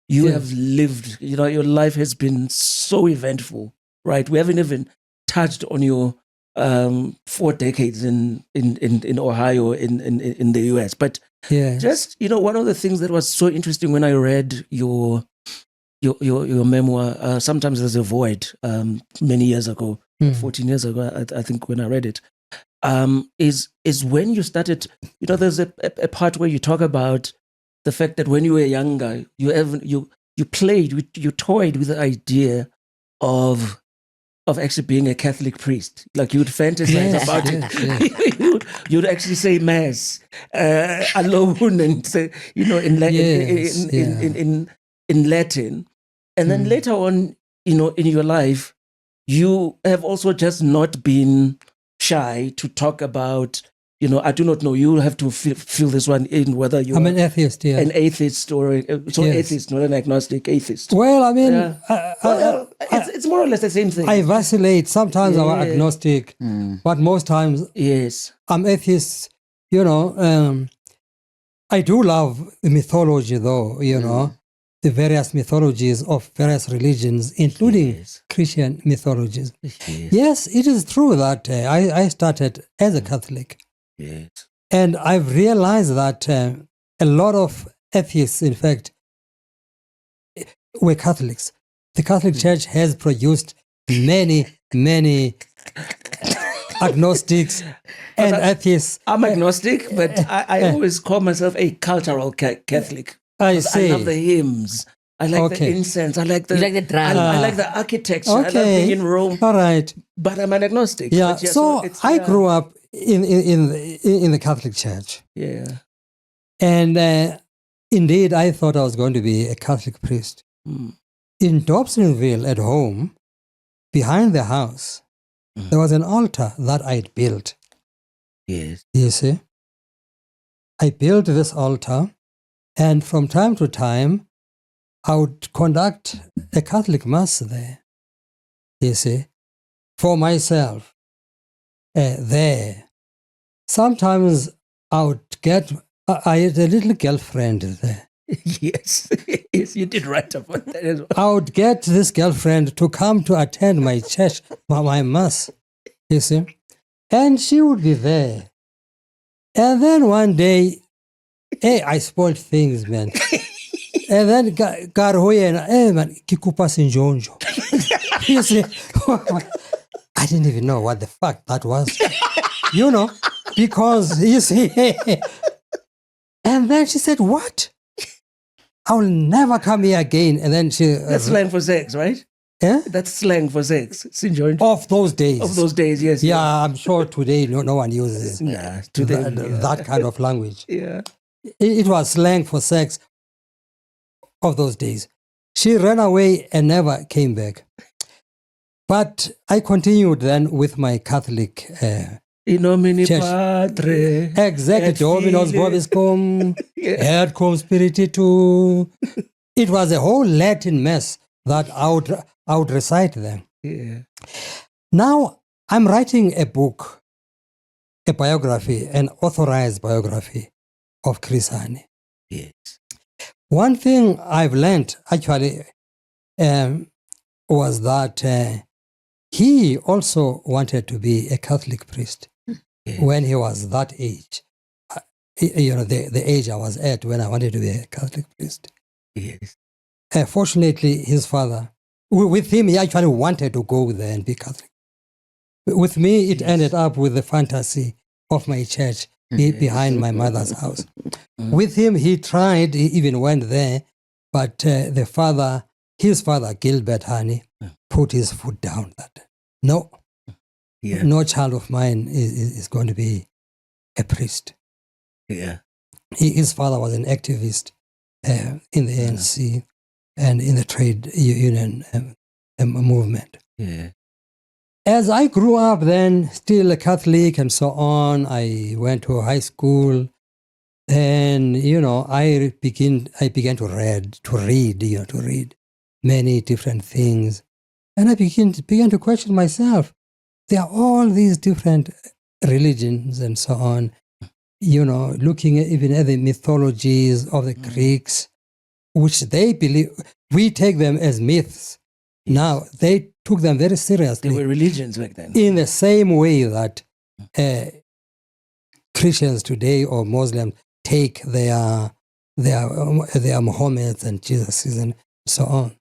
Speaker 1: you have lived, your life has been so eventful, right? We haven't even touched on your 4 decades in Ohio, in the US. But just, one of the things that was so interesting when I read your memoir, Sometimes There's a Void, many years ago, 14 years ago, I think when I read it, is when you started, there's a part where you talk about the fact that when you were younger, you toyed with the idea of actually being a Catholic priest. Like you'd fantasize about it. You'd actually say mass alone and say, in Latin. And then later on, in your life, you have also just not been shy to talk about, I do not know, you have to fill this one in, whether you're
Speaker 3: I'm an atheist,
Speaker 1: an atheist or atheist, not an agnostic atheist.
Speaker 3: Well, I mean,
Speaker 1: it's more or less the same thing.
Speaker 3: I vacillate. Sometimes I'm agnostic, but most times I'm atheist. I do love the mythology, though, the various mythologies of various religions, including Christian mythologies. Yes, it is true that I started as a Catholic.
Speaker 1: Yes.
Speaker 3: And I've realized that a lot of atheists, in fact, were Catholics. The Catholic Church has produced many, many agnostics and atheists.
Speaker 1: I'm agnostic, but I always call myself a cultural Catholic. I love the hymns. I like the incense. I like the.
Speaker 2: You like the drama.
Speaker 1: I like the architecture. I love being in Rome.
Speaker 3: All right.
Speaker 1: But I'm an agnostic.
Speaker 3: Yeah. So I grew up in the Catholic Church.
Speaker 1: Yeah.
Speaker 3: And indeed, I thought I was going to be a Catholic priest. In Dobsonville at home, behind the house, there was an altar that I'd built.
Speaker 1: Yes.
Speaker 3: You see? I built this altar. And from time to time, I would conduct a Catholic Mass there, you see, for myself there. Sometimes I had a little girlfriend there.
Speaker 1: Yes, you did write about that as well.
Speaker 3: I would get this girlfriend to come to attend my church, my Mass, you see. And she would be there. And then one day, hey, I spoiled things, man. And then Karoye, hey, man, kikupa sinjonjo. You see, I didn't even know what the fuck that was. You know, because, you see, and then she said, what? I will never come here again. And then she...
Speaker 1: That's slang for sex, right?
Speaker 3: Yeah?
Speaker 1: That's slang for sex. Sinjoint.
Speaker 3: Of those days.
Speaker 1: Of those days, yes.
Speaker 3: Yeah, I'm sure today no one uses
Speaker 1: Nah, today,
Speaker 3: that kind of language.
Speaker 1: Yeah.
Speaker 3: It was slang for sex of those days. She ran away and never came back. But I continued then with my Catholic
Speaker 1: In nomine
Speaker 3: church.
Speaker 1: Patre.
Speaker 3: Exactly.
Speaker 1: et
Speaker 3: Dominus
Speaker 1: Filii.
Speaker 3: vobiscum, et cum spiritu. It was a whole Latin mess that I would recite them.
Speaker 1: Yeah.
Speaker 3: Now, I'm writing a book, a biography, an authorized biography of Chris Hani.
Speaker 1: Yes.
Speaker 3: One thing I've learned, actually, was that he also wanted to be a Catholic priest when he was that age. You know, the age I was at when I wanted to be a Catholic priest.
Speaker 1: Yes.
Speaker 3: Fortunately, his father, with him, he actually wanted to go there and be Catholic. With me, it ended up with the fantasy of my church behind my mother's house. With him, he tried, he even went there, but his father, Gilbert Hani, put his foot down that no child of mine is going to be a priest.
Speaker 1: Yeah.
Speaker 3: His father was an activist in the ANC and in the trade union movement.
Speaker 1: Yeah.
Speaker 3: As I grew up then, still a Catholic and so on, I went to high school, and, you know, I began to read many different things. And I began to question myself. There are all these different religions and so on, you know, looking even at the mythologies of the Greeks, which they believe, we take them as myths. Now, they took them very seriously.
Speaker 1: They were religions back then.
Speaker 3: In the same way that Christians today or Muslims take their Muhammads and Jesuses and so on.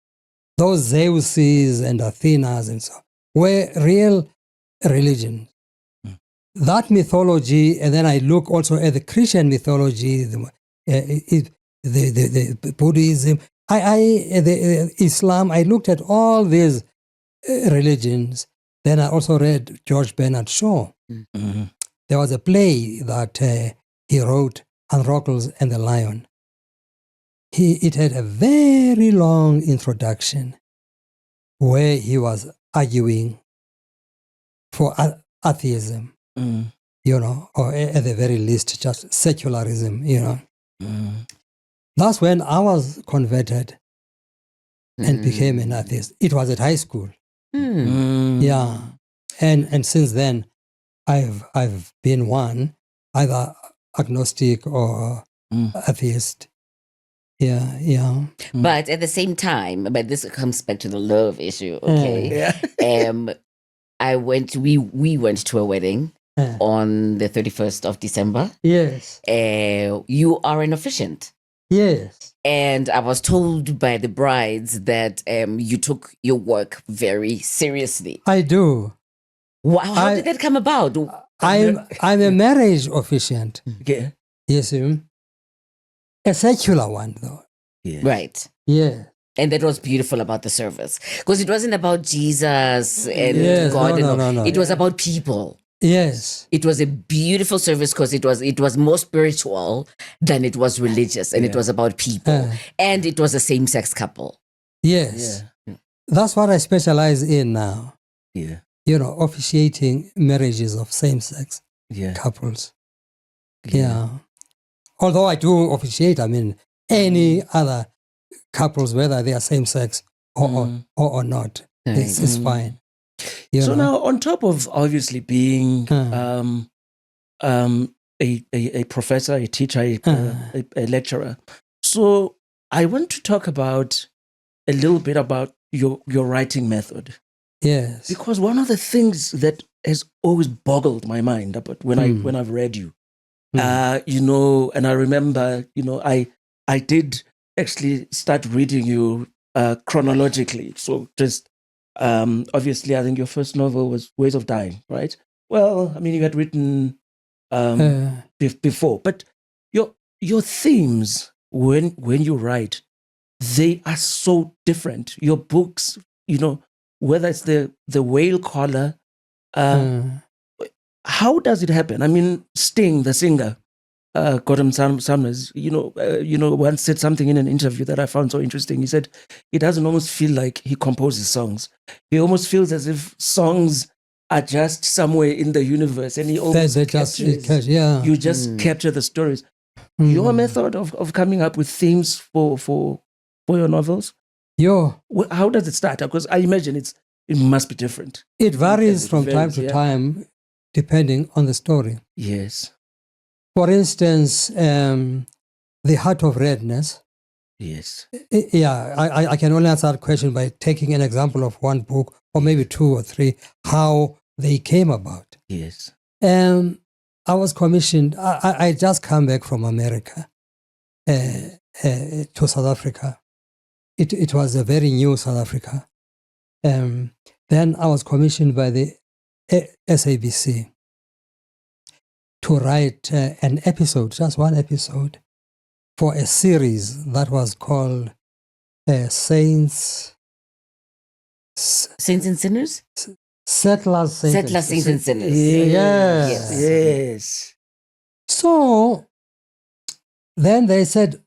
Speaker 3: Those Zeuses and Athenas and so on were real religions. That mythology, and then I look also at the Christian mythology, the Buddhism, the Islam. I looked at all these religions. Then I also read George Bernard Shaw.
Speaker 1: Mm-hmm.
Speaker 3: There was a play that he wrote, Androcles and the Lion. It had a very long introduction where he was arguing for atheism, you know, or at the very least, just secularism, you know. That's when I was converted and became an atheist. It was at high school. Yeah. And since then, I've been one, either agnostic or atheist. Yeah.
Speaker 2: But at the same time, but this comes back to the love issue, okay? We went to a wedding on the 31st of December.
Speaker 3: Yes.
Speaker 2: You are an officiant.
Speaker 3: Yes.
Speaker 2: And I was told by the brides that you took your work very seriously.
Speaker 3: I do.
Speaker 2: How did that come about?
Speaker 3: I'm a marriage officiant.
Speaker 1: Yeah.
Speaker 3: Yes, a secular one though.
Speaker 1: Yeah.
Speaker 2: Right.
Speaker 3: Yeah.
Speaker 2: And that was beautiful about the service, because it wasn't about Jesus and God.
Speaker 3: No.
Speaker 2: It was about people.
Speaker 3: Yes.
Speaker 2: It was a beautiful service because it was more spiritual than it was religious, and it was about people. And it was a same-sex couple.
Speaker 3: Yes. Yeah. That's what I specialize in now.
Speaker 1: Yeah.
Speaker 3: You know, officiating marriages of same-sex couples. Yeah. Although I do officiate, I mean, any other couples, whether they are same-sex or not, it's fine.
Speaker 1: So now, on top of obviously being a professor, a teacher, a lecturer, so I want to talk about a little bit about your writing method.
Speaker 3: Yes.
Speaker 1: Because one of the things that has always boggled my mind about when I've read you.
Speaker 3: Mm.
Speaker 1: You know, and I remember, you know, I did actually start reading you chronologically. So just obviously, I think your first novel was Ways of Dying, right? Well, I mean, you had written before, but your themes when you write, they are so different. Your books, you know, whether it's the whale collar, how does it happen? I mean, Sting, the singer, Gordon Summers, you know, once said something in an interview that I found so interesting. He said he doesn't almost feel like he composes songs. He almost feels as if songs are just somewhere in the universe, and he almost captures. You just capture the stories. Your method of coming up with themes for your novels, how does it start? Because I imagine it must be different.
Speaker 3: It varies from time to time, depending on the story.
Speaker 1: Yes.
Speaker 3: For instance, The Heart of Redness.
Speaker 1: Yes.
Speaker 3: Yeah, I can only answer that question by taking an example of one book, or maybe two or three, how they came about.
Speaker 1: Yes.
Speaker 3: I was commissioned, I just come back from America to South Africa. It was a very new South Africa. Then I was commissioned by the SABC to write an episode, just one episode, for a series that was called Saints
Speaker 2: and Sinners?
Speaker 3: Settlers,
Speaker 2: Saints and Sinners.
Speaker 1: Yes.
Speaker 3: So then they said,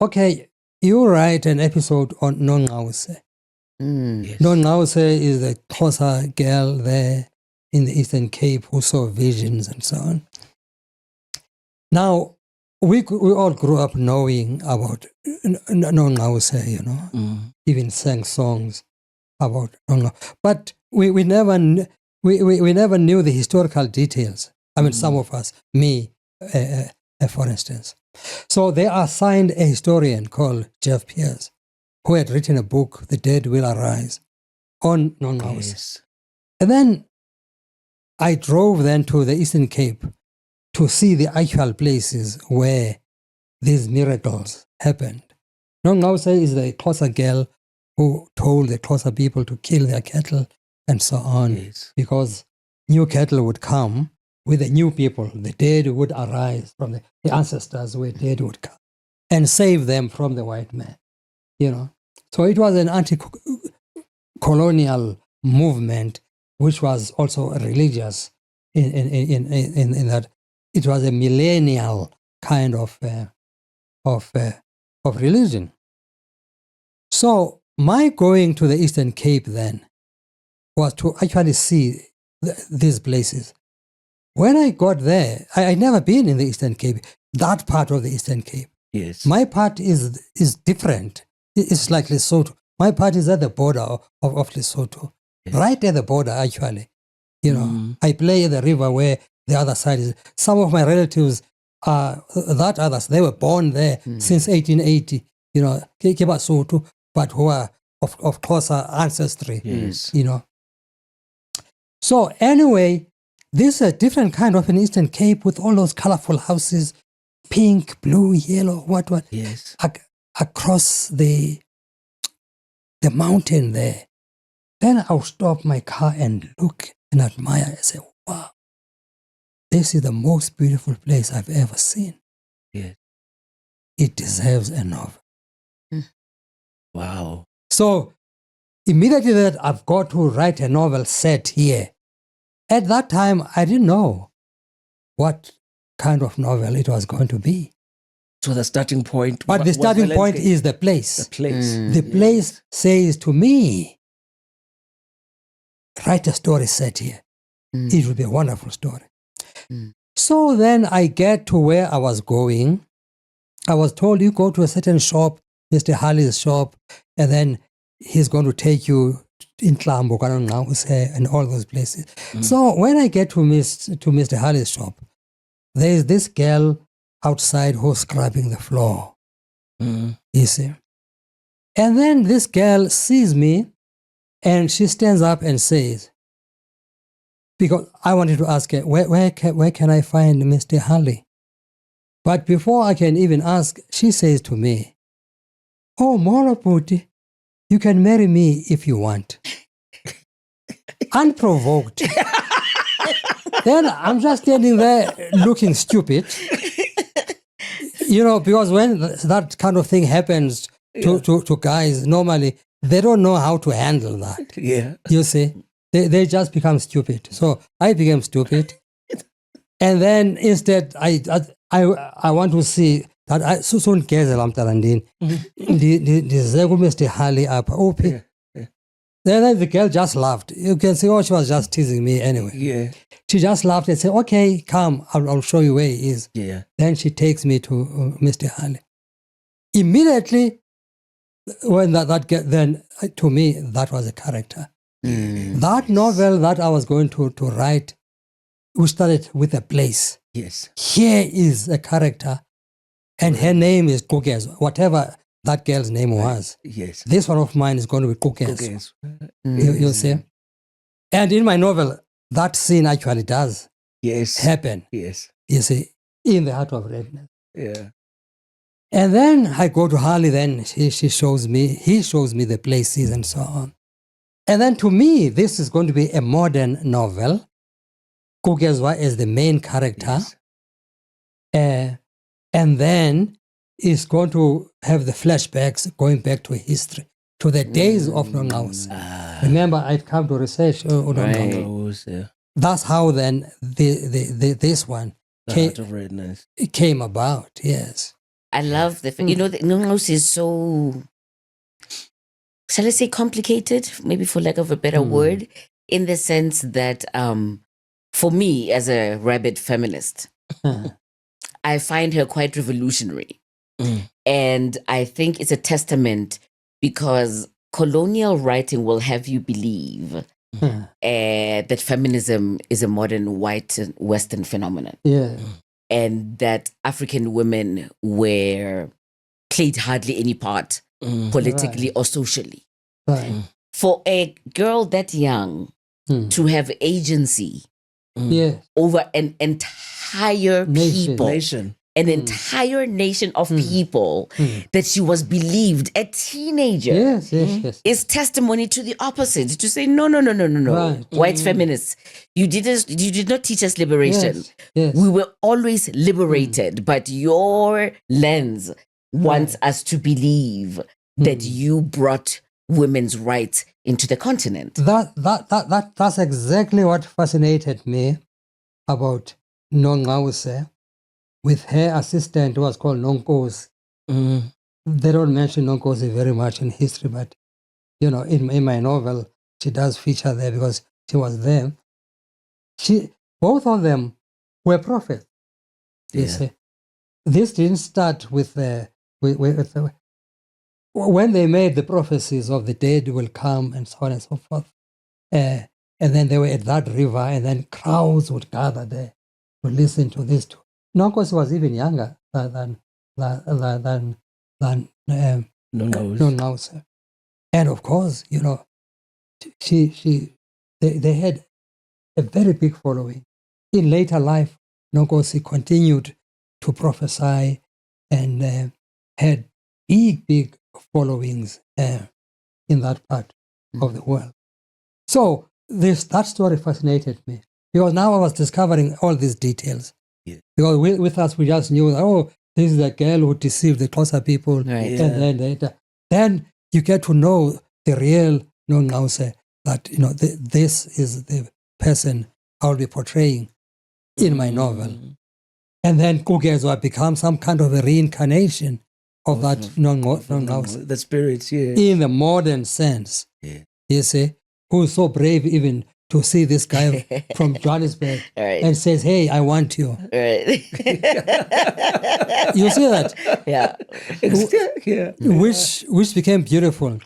Speaker 3: okay, you write an episode on Nongause.
Speaker 1: Yes.
Speaker 3: Nongause is the Xhosa girl there in the Eastern Cape who saw visions and so on. Now, we all grew up knowing about Nongause, you know, even sang songs about Nongause. But we never knew the historical details. I mean, some of us, me, for instance. So they assigned a historian called Jeff Pierce, who had written a book, The Dead Will Arise, on Nongause.
Speaker 1: Yes.
Speaker 3: And then I drove then to the Eastern Cape to see the actual places where these miracles happened. Nongause is the Xhosa girl who told the Xhosa people to kill their cattle and so on, because new cattle would come with the new people. The dead would arise from the ancestors where dead would come and save them from the white man, you know. So it was an anti-colonial movement, which was also religious in that it was a millennial kind of religion. So my going to the Eastern Cape then was to actually see these places. When I got there, I'd never been in the Eastern Cape, that part of the Eastern Cape.
Speaker 1: Yes.
Speaker 3: My part is different. It's like Lesotho. My part is at the border of Lesotho, right at the border, actually. You know, I play at the river where the other side is. Some of my relatives are that others. They were born there since 1880. You know, but who are of Xhosa ancestry.
Speaker 1: Yes.
Speaker 3: You know. So anyway, this is a different kind of an Eastern Cape with all those colorful houses, pink, blue, yellow, what.
Speaker 1: Yes.
Speaker 3: Across the mountain there. Then I'll stop my car and look and admire and say, wow, this is the most beautiful place I've ever seen.
Speaker 1: Yes.
Speaker 3: It deserves a novel.
Speaker 1: Wow.
Speaker 3: So immediately that I've got to write a novel set here. At that time, I didn't know what kind of novel it was going to be.
Speaker 1: So the starting point.
Speaker 3: But the starting point is the place.
Speaker 1: The place.
Speaker 3: The place says to me, write a story set here. It will be a wonderful story. So then I get to where I was going. I was told, you go to a certain shop, Mr. Halley's shop, and then he's going to take you in Tlambo, and all those places. So when I get to Mr. Halley's shop, there is this girl outside who's scrubbing the floor. You see. And then this girl sees me and she stands up and says, because I wanted to ask her, where can I find Mr. Halley? But before I can even ask, she says to me, "Oh, Moloputi, you can marry me if you want." Unprovoked. Then I'm just standing there looking stupid. Because when that kind of thing happens to guys, normally they don't know how to handle that.
Speaker 1: Yeah.
Speaker 3: You see, they just become stupid. So I became stupid. And then instead, I want to see that I soon Gezel Amtarandin, the Mr. Halley up. Then the girl just laughed. You can see, she was just teasing me anyway.
Speaker 1: Yeah.
Speaker 3: She just laughed and said, "Okay, come, I'll show you where he is."
Speaker 1: Yeah.
Speaker 3: Then she takes me to Mr. Halley. Immediately, when that girl, then to me, that was a character. That novel that I was going to write, we started with a place.
Speaker 1: Yes.
Speaker 3: Here is a character, and her name is Kukez, whatever that girl's name was.
Speaker 1: Yes.
Speaker 3: This one of mine is going to be Kukez.
Speaker 1: Okay.
Speaker 3: You see? And in my novel, that scene actually does happen.
Speaker 1: Yes.
Speaker 3: You see, in the Heart of Redness.
Speaker 1: Yeah.
Speaker 3: And then I go to Harley, then he shows me the places and so on. And then to me, this is going to be a modern novel. Kukezwa is the main character.
Speaker 1: Yes.
Speaker 3: And then it's going to have the flashbacks going back to history, to the days of Nongawuse. Remember, I'd come to research on
Speaker 1: Nongawuse. Yeah.
Speaker 3: That's how then this one
Speaker 1: Heart of Redness.
Speaker 3: It came about, yes.
Speaker 2: I love the Nongawuse is so, shall I say, complicated, maybe for lack of a better word, in the sense that for me, as a rabid feminist, I find her quite revolutionary. And I think it's a testament because colonial writing will have you believe that feminism is a modern white Western phenomenon.
Speaker 3: Yeah.
Speaker 2: And that African women played hardly any part politically or socially.
Speaker 3: Right.
Speaker 2: For a girl that young to have agency over an entire
Speaker 1: nation.
Speaker 2: An entire nation of people that she was believed, a teenager,
Speaker 3: yes.
Speaker 2: is testimony to the opposite. To say, no.
Speaker 3: Right.
Speaker 2: White feminists, you did not teach us liberation.
Speaker 3: Yes.
Speaker 2: We were always liberated, but your lens wants us to believe that you brought women's rights into the continent.
Speaker 3: That's exactly what fascinated me about Nongawuse. With her assistant, who was called Nonkosi. They don't mention Nonkosi very much in history, but in my novel, she does feature there because she was there. Both of them were prophets. You see, this didn't start with when they made the prophecies of the dead will come and so on and so forth. And then they were at that river, and then crowds would gather there to listen to this. Nonkosi was even younger than Nongawuse. And of course, they had a very big following. In later life, Nonkosi continued to prophesy and had big followings in that part of the world. So that story fascinated me because now I was discovering all these details.
Speaker 1: Yeah.
Speaker 3: Because with us, we just knew, this is the girl who deceived the closer people.
Speaker 2: Right.
Speaker 3: And then you get to know the real Nongawuse, that this is the person I'll be portraying in my novel. And then Kukezwa becomes some kind of a reincarnation of that Nongawuse.
Speaker 1: The spirits,
Speaker 3: In the modern sense.
Speaker 1: Yeah.
Speaker 3: You see, who's so brave even to see this guy from Johannesburg and says, "Hey, I want you."
Speaker 2: Right.
Speaker 3: You see that?
Speaker 2: Yeah.
Speaker 3: Which became beautiful.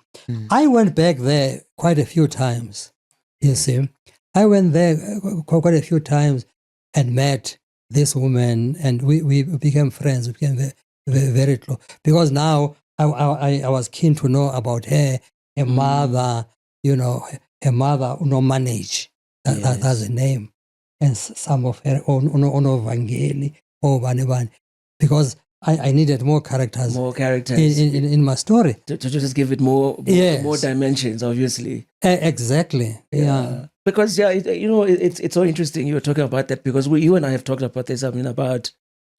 Speaker 3: I went back there quite a few times. You see, I went there quite a few times and met this woman, and we became friends. We became very, very close because now I was keen to know about her mother. Her mother, manage That's the name. And some of her Ono Vangeli, Bane, because I needed more characters.
Speaker 1: More characters.
Speaker 3: In my story.
Speaker 1: To just give it more dimensions, obviously.
Speaker 3: Exactly. Yeah.
Speaker 1: Because, it's so interesting you were talking about that, because you and I have talked about this, about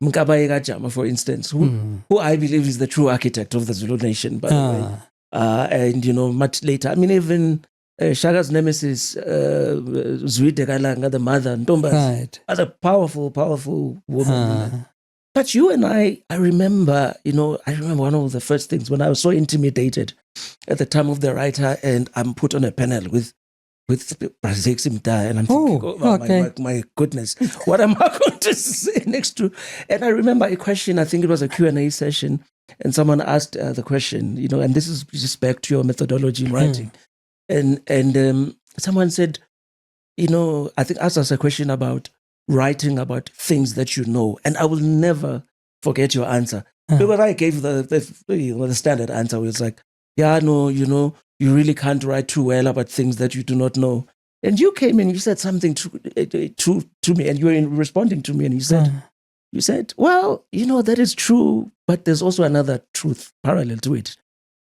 Speaker 1: Mkabayi Jama, for instance, who I believe is the true architect of the Zulu nation, by the way. And, much later, even Shaga's nemesis, Zwide Kalanga, the mother, Ntomba,
Speaker 3: Right.
Speaker 1: was a powerful, powerful woman. But you and I remember, one of the first things when I was so intimidated at the time of the writer, and I'm put on a panel with Bra Zakes Mda, and I'm thinking, my goodness, what am I going to say next to? And I remember a question, I think it was a Q&A session, and someone asked the question, and this is just back to your methodology in writing. And someone said, I think asked us a question about writing about things that you know, and I will never forget your answer. Because I gave the standard answer, was like, you really can't write too well about things that you do not know. And you came in, you said something to me, and you were responding to me, and you said, well, that is true, but there's also another truth parallel to it,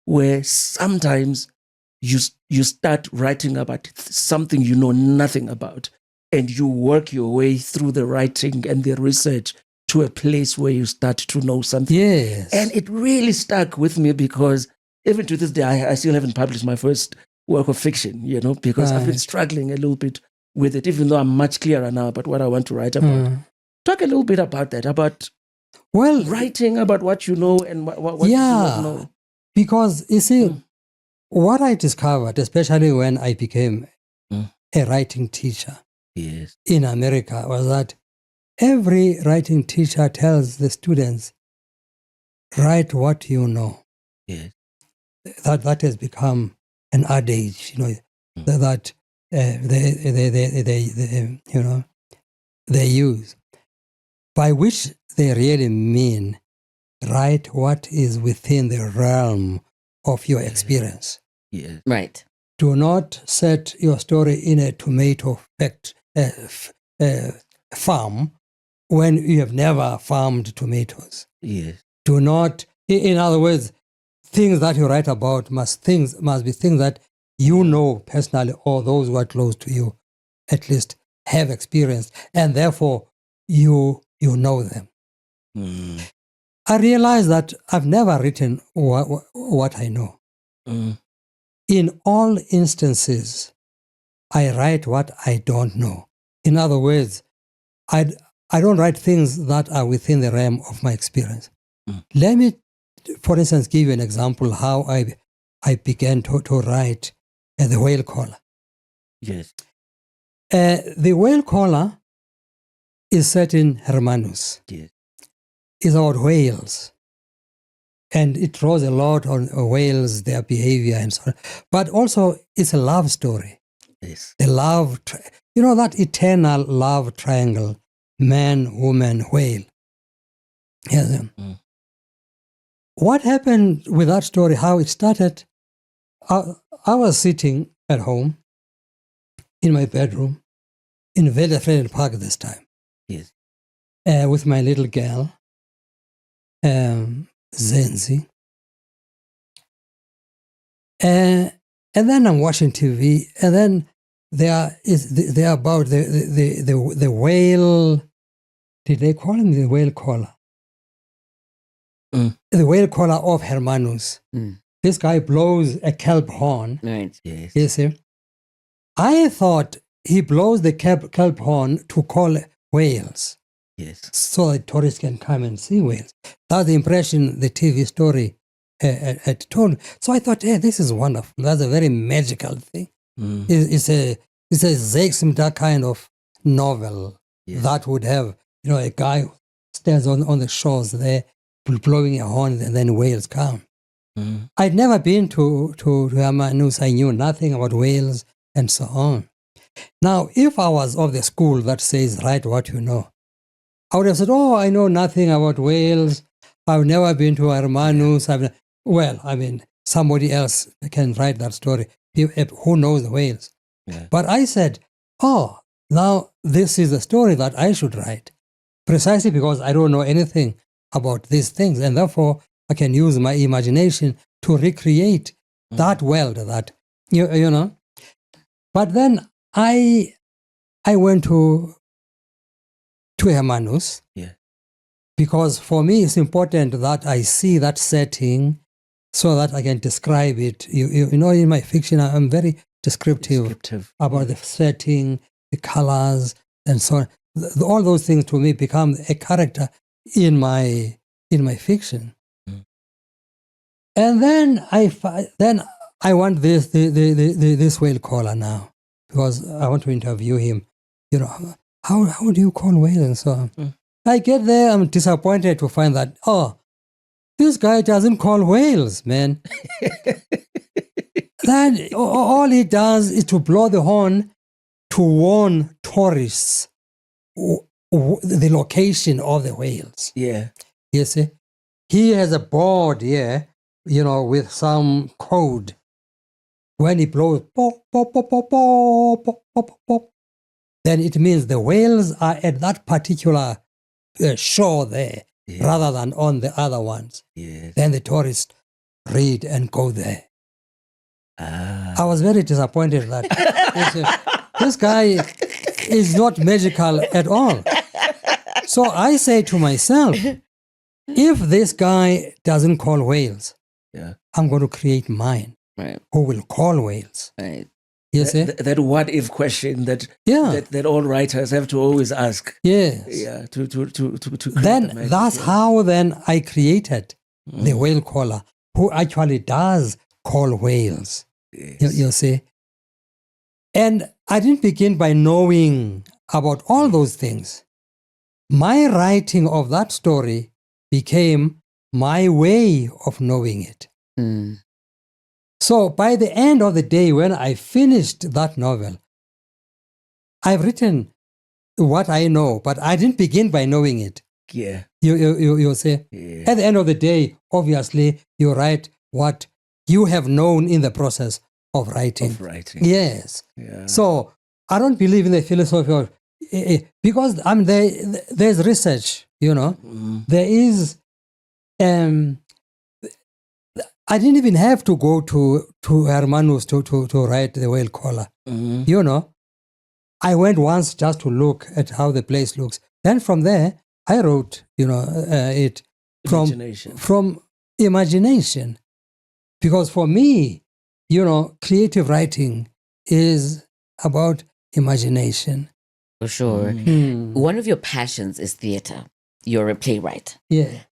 Speaker 1: where sometimes you start writing about something you know nothing about, and you work your way through the writing and the research to a place where you start to know something.
Speaker 3: Yes.
Speaker 1: And it really stuck with me, because even to this day, I still haven't published my first work of fiction, because I've been struggling a little bit with it, even though I'm much clearer now about what I want to write about. Talk a little bit about that, about writing about what you know and what you do not know.
Speaker 3: Because, you see, what I discovered, especially when I became a writing teacher in America, was that every writing teacher tells the students, write what you know.
Speaker 1: Yes.
Speaker 3: That has become an adage, that they use, by which they really mean write what is within the realm of your experience.
Speaker 1: Yeah.
Speaker 2: Right.
Speaker 3: Do not set your story in a tomato farm when you have never farmed tomatoes.
Speaker 1: Yes.
Speaker 3: Do not, in other words, things that you write about must be things that you know personally, or those who are close to you at least have experienced, and therefore you know them. I realize that I've never written what I know. In all instances, I write what I don't know. In other words, I don't write things that are within the realm of my experience. Let me, for instance, give you an example how I began to write The Whale Caller.
Speaker 1: Yes.
Speaker 3: The Whale Caller is set in Hermanus.
Speaker 1: Yes.
Speaker 3: It's about whales. And it draws a lot on whales, their behavior and so on. But also it's a love story.
Speaker 1: Yes.
Speaker 3: The love, that eternal love triangle, man, woman, whale. Yes. What happened with that story, how it started, I was sitting at home in my bedroom in Velefred Park this time.
Speaker 1: Yes.
Speaker 3: With my little girl, Zenzi. And then I'm watching TV, and then they're about the whale. Did they call him the Whale Caller? The Whale Caller of Hermanus. This guy blows a kelp horn.
Speaker 2: Right.
Speaker 1: Yes.
Speaker 3: You see? I thought he blows the kelp horn to call whales.
Speaker 1: Yes.
Speaker 3: So that tourists can come and see whales. That's the impression the TV story had told. So I thought, hey, this is wonderful. That's a very magical thing. It's a Zakes Mda kind of novel that would have, a guy who stands on the shores there blowing a horn, and then whales come. I'd never been to Hermanus. I knew nothing about whales and so on. Now, if I was of the school that says, write what you know, I would have said, I know nothing about whales. I've never been to Hermanus. Somebody else can write that story. Who knows the whales? Yeah. But I said, oh, now this is the story that I should write, precisely because I don't know anything about these things, and therefore I can use my imagination to recreate that world that, you know. But then I went to Hermanus, because for me it's important that I see that setting so that I can describe it. You know, in my fiction, I'm very descriptive about the setting, the colors, and so on. All those things to me become a character in my fiction. And then I want this whale caller now, because I want to interview him. You know, how do you call whales and so on? I get there, I'm disappointed to find that, this guy doesn't call whales, man. Then all he does is to blow the horn to warn tourists the location of the whales.
Speaker 1: Yeah.
Speaker 3: You see? He has a board here, you know, with some code. When he blows, pop, pop, pop, pop, pop, pop, pop, pop, then it means the whales are at that particular shore there, rather than on the other ones.
Speaker 1: Yes.
Speaker 3: Then the tourists read and go there. I was very disappointed that this guy is not magical at all. So I say to myself, if this guy doesn't call whales, I'm going to create mine, who will call whales.
Speaker 2: Right.
Speaker 3: You see?
Speaker 1: That what if question that all writers have to always ask.
Speaker 3: Yes.
Speaker 1: Yeah. To
Speaker 3: then that's how then I created the whale caller, who actually does call whales.
Speaker 1: Yes.
Speaker 3: You see? And I didn't begin by knowing about all those things. My writing of that story became my way of knowing it. So by the end of the day, when I finished that novel, I've written what I know, but I didn't begin by knowing it.
Speaker 1: Yeah.
Speaker 3: You say?
Speaker 1: Yeah.
Speaker 3: At the end of the day, obviously, you write what you have known in the process of writing. Yes.
Speaker 1: Yeah.
Speaker 3: So I don't believe in the philosophy of, because there's research, you know. There is, I didn't even have to go to Hermanus to write the whale caller. You know, I went once just to look at how the place looks. Then from there, I wrote, you know, it from imagination. Because for me, you know, creative writing is about imagination.
Speaker 2: For sure. One of your passions is theater. You're a playwright.
Speaker 3: Yeah.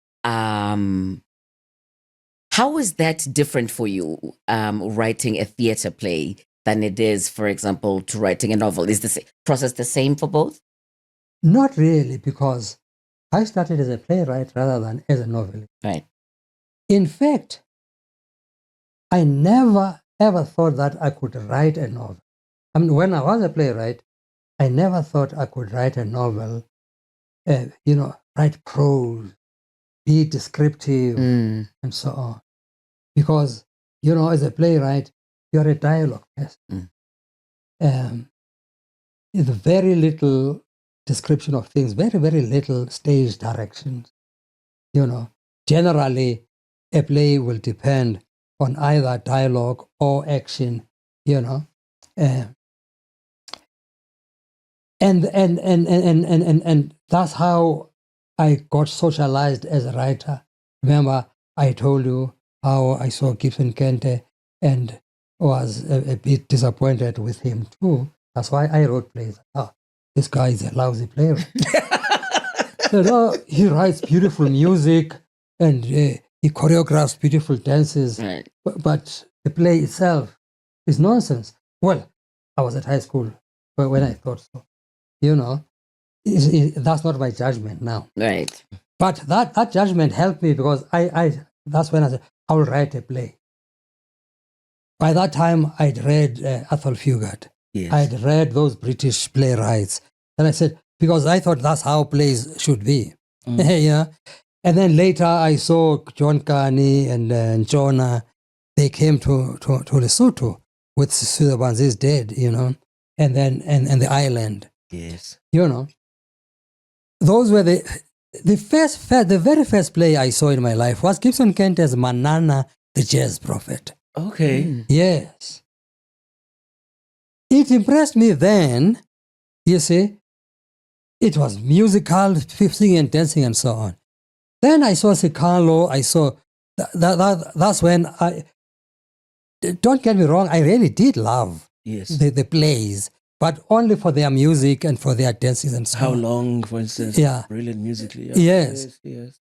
Speaker 2: How is that different for you, writing a theater play, than it is, for example, to writing a novel? Is the process the same for both?
Speaker 3: Not really, because I started as a playwright rather than as a novelist.
Speaker 2: Right.
Speaker 3: In fact, I never ever thought that I could write a novel. I mean, when I was a playwright, I never thought I could write a novel, you know, write prose, be descriptive, and so on. Because, you know, as a playwright, you're a dialogue person. It's very little description of things, very, very little stage directions. You know, generally, a play will depend on either dialogue or action, you know. And that's how I got socialized as a writer. Remember, I told you how I saw Gibson Kente and was a bit disappointed with him too. That's why I wrote plays. This guy is a lousy player. So, he writes beautiful music and he choreographs beautiful dances,
Speaker 2: right.
Speaker 3: but the play itself is nonsense. Well, I was at high school when I thought so. You know, that's not my judgment now.
Speaker 2: Right.
Speaker 3: But that judgment helped me because that's when I said, I will write a play. By that time, I'd read Athol Fugard.
Speaker 1: Yes.
Speaker 3: I'd read those British playwrights. And I said, because I thought that's how plays should be. Yeah. And then later I saw John Carney and Jonah. They came to Lesotho with Sudha Banzi's dead, you know. and then and the island.
Speaker 1: Yes.
Speaker 3: You know, those were the very first play I saw in my life was Gibson Kente's Manana, the Jazz Prophet.
Speaker 1: Okay.
Speaker 3: Yes. It impressed me then, you see. It was musical, singing and dancing and so on. Then I saw Sikalo, I saw, that's when don't get me wrong, I really did love
Speaker 1: Yes.
Speaker 3: the plays, but only for their music and for their dances and so
Speaker 1: How
Speaker 3: on.
Speaker 1: long, for instance?
Speaker 3: Yeah.
Speaker 1: Brilliant musically. Yeah.
Speaker 3: Yes.
Speaker 1: Yes.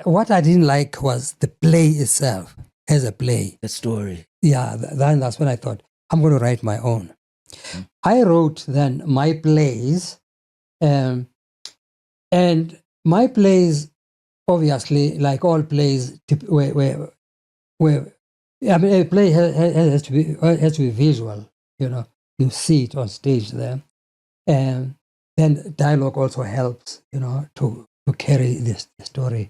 Speaker 3: What I didn't like was the play itself as a play.
Speaker 1: The story.
Speaker 3: Yeah, then that's when I thought, I'm going to write my own. I wrote then my plays, and my plays, obviously, like all plays, where I mean, a play has to be visual. You know, you see it on stage there, and then dialogue also helps. You know, to carry this story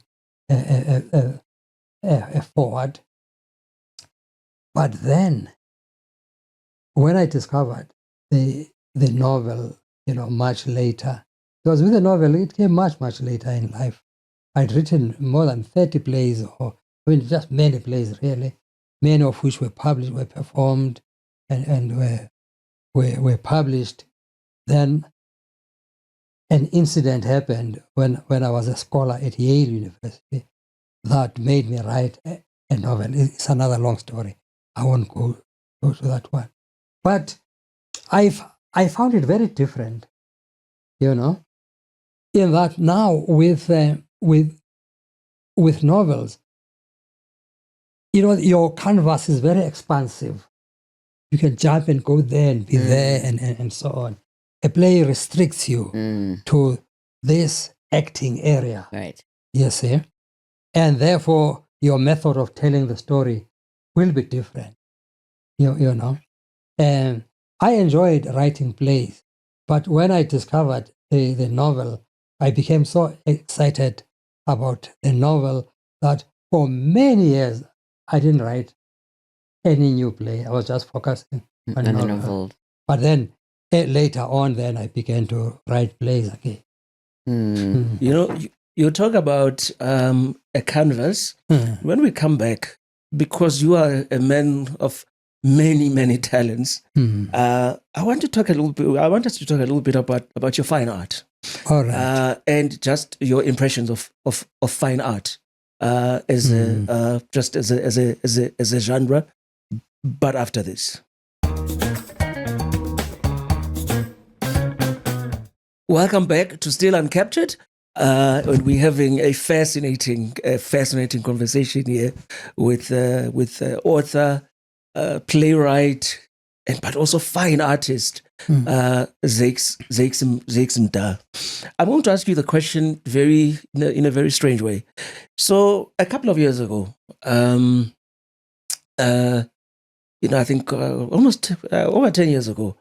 Speaker 3: forward. But then, when I discovered the novel, you know, much later, because with the novel it came much later in life. I'd written more than 30 plays, just many plays really, many of which were published, were performed, and were published. Then an incident happened when I was a scholar at Yale University that made me write a novel. It's another long story. I won't go to that one. But I found it very different, you know, in that now with novels, you know, your canvas is very expansive. You can jump and go there and be there and so on. A play restricts you to this acting area.
Speaker 2: Right.
Speaker 3: You see? And therefore, your method of telling the story will be different, you know. And I enjoyed writing plays, but when I discovered the novel, I became so excited about the novel that for many years I didn't write any new play. I was just focusing on the novel. But then later on, then I began to write plays again.
Speaker 1: You know, you talk about a canvas. When we come back, because you are a man of many talents, I want to talk a little bit. I want us to talk a little bit about your fine art.
Speaker 3: All right.
Speaker 1: And just your impressions of fine art as a genre. But after this. Welcome back to Still Uncaptured. And we're having a fascinating conversation here with author, playwright, but also fine artist, Zakes Mda. I'm going to ask you the question in a very strange way. So a couple of years ago, I think almost over 10 years ago,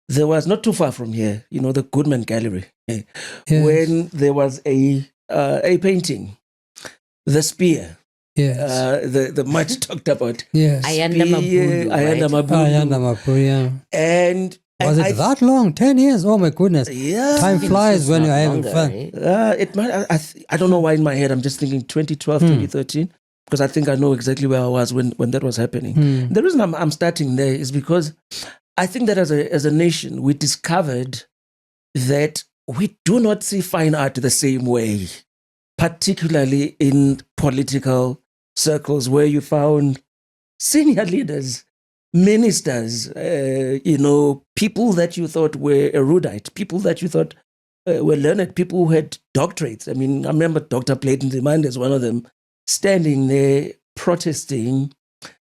Speaker 1: there was not too far from here, the Goodman Gallery, yes. When there was a painting, The Spear.
Speaker 3: Yes.
Speaker 1: The much talked about.
Speaker 3: Yes.
Speaker 2: Ayanda
Speaker 3: Mabudu, yeah.
Speaker 1: And
Speaker 3: was it that long? 10 years? Oh my goodness.
Speaker 1: Yeah.
Speaker 3: Time flies when you're having fun.
Speaker 1: Right? It might. I don't know why in my head I'm just thinking 2012, 2013, because I think I know exactly where I was when that was happening. The reason I'm starting there is because I think that as a nation, we discovered that we do not see fine art the same way, particularly in political circles where you found senior leaders, ministers, people that you thought were erudite, people that you thought were learned, people who had doctorates. I mean, I remember Dr. Clayton Demand as one of them, standing there protesting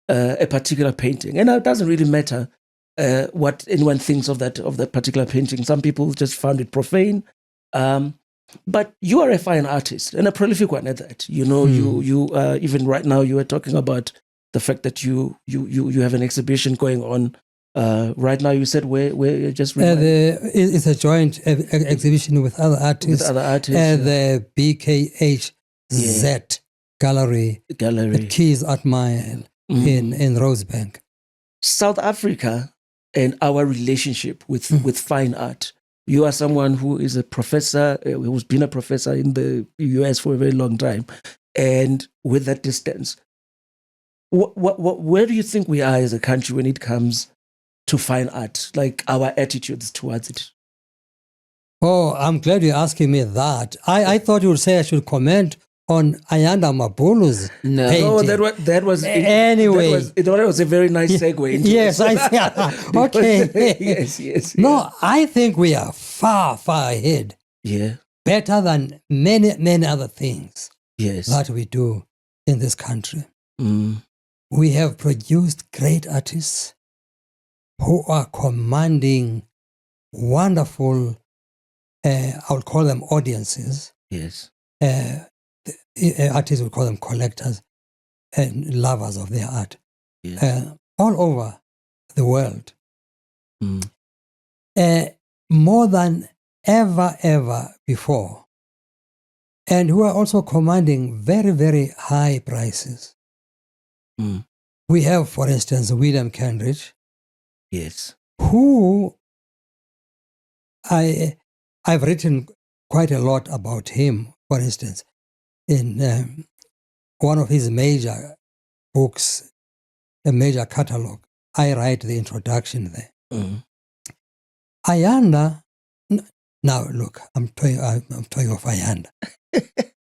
Speaker 1: a particular painting. And it doesn't really matter what anyone thinks of that particular painting. Some people just found it profane. But you are a fine artist and a prolific one at that. You even right now you were talking about the fact that you have an exhibition going on. Right now you said where just
Speaker 3: it's a joint exhibition with other artists. At the BKHZ Gallery. At Keys Art Mile in Rosebank.
Speaker 1: South Africa and our relationship with fine art. You are someone who is a professor, who's been a professor in the US for a very long time. And with that distance, where do you think we are as a country when it comes to fine art, like our attitudes towards it?
Speaker 3: Oh, I'm glad you're asking me that. I thought you would say I should comment on Ayanda Mabulu's painting.
Speaker 1: No, that was
Speaker 3: anyway.
Speaker 1: That was a very nice segue. Into
Speaker 3: yes, okay.
Speaker 1: yes.
Speaker 3: No, I think we are far ahead.
Speaker 1: Yeah.
Speaker 3: Better than many other things.
Speaker 1: Yes.
Speaker 3: That we do in this country.
Speaker 1: Mm.
Speaker 3: We have produced great artists who are commanding wonderful, I would call them audiences.
Speaker 1: Yes.
Speaker 3: Artists would call them collectors and lovers of their art.
Speaker 1: Yes.
Speaker 3: All over the world.
Speaker 1: Mm.
Speaker 3: More than ever before. And who are also commanding very, very high prices.
Speaker 1: Mm.
Speaker 3: We have, for instance, William Kendrick.
Speaker 1: Yes.
Speaker 3: Who I've written quite a lot about him, for instance, in one of his major books, a major catalog. I write the introduction there.
Speaker 1: Mm.
Speaker 3: Ayanda, now look, I'm talking of Ayanda.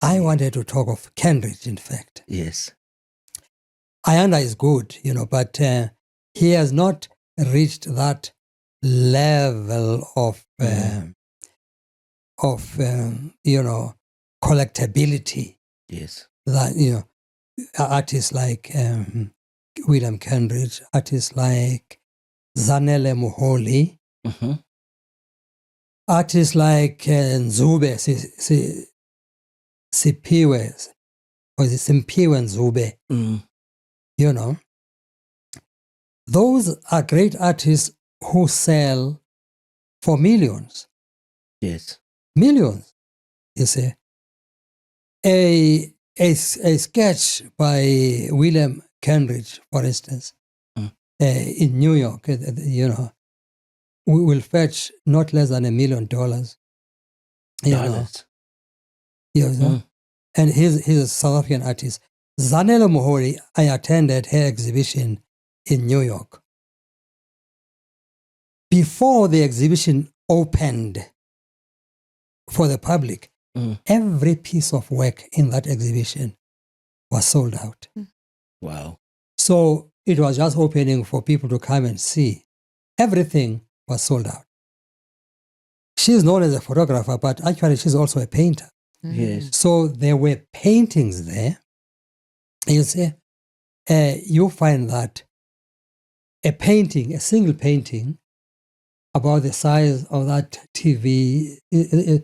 Speaker 3: I wanted to talk of Kendrick, in fact.
Speaker 1: Yes.
Speaker 3: Ayanda is good, but he has not reached that level of collectability.
Speaker 1: Yes.
Speaker 3: That artists like William Kendrick, artists like Zanele Muholi,
Speaker 1: Mm-hmm.
Speaker 3: artists like Nzube Sipiwe, or Simpiwe Nzube.
Speaker 1: Mm.
Speaker 3: Those are great artists who sell for millions.
Speaker 1: Yes.
Speaker 3: Millions, you see. A sketch by William Kendrick, for instance, in New York, will fetch not less than $1 million. And he's a South African artist. Zanele Muholi, I attended her exhibition in New York. Before the exhibition opened for the public, every piece of work in that exhibition was sold out.
Speaker 1: Wow.
Speaker 3: So it was just opening for people to come and see. Everything was sold out. She's known as a photographer, but actually she's also a painter.
Speaker 1: Yes.
Speaker 3: So there were paintings there. You see, you find that a single painting about the size of that TV, is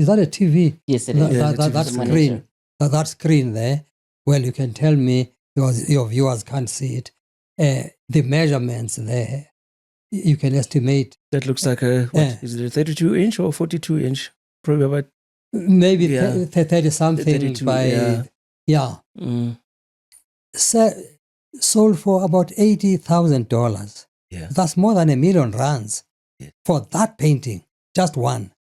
Speaker 3: that a TV?
Speaker 2: Yes, it is.
Speaker 3: That screen. That screen there, well, you can tell me, your viewers can't see it. The measurements there, you can estimate.
Speaker 1: That looks like is it a 32-inch or 42-inch? Probably about...
Speaker 3: Maybe 30-something by... Yeah.
Speaker 1: Mm.
Speaker 3: Sold for about $80,000.
Speaker 1: Yeah.
Speaker 3: That's more than R1 million for that painting, just one.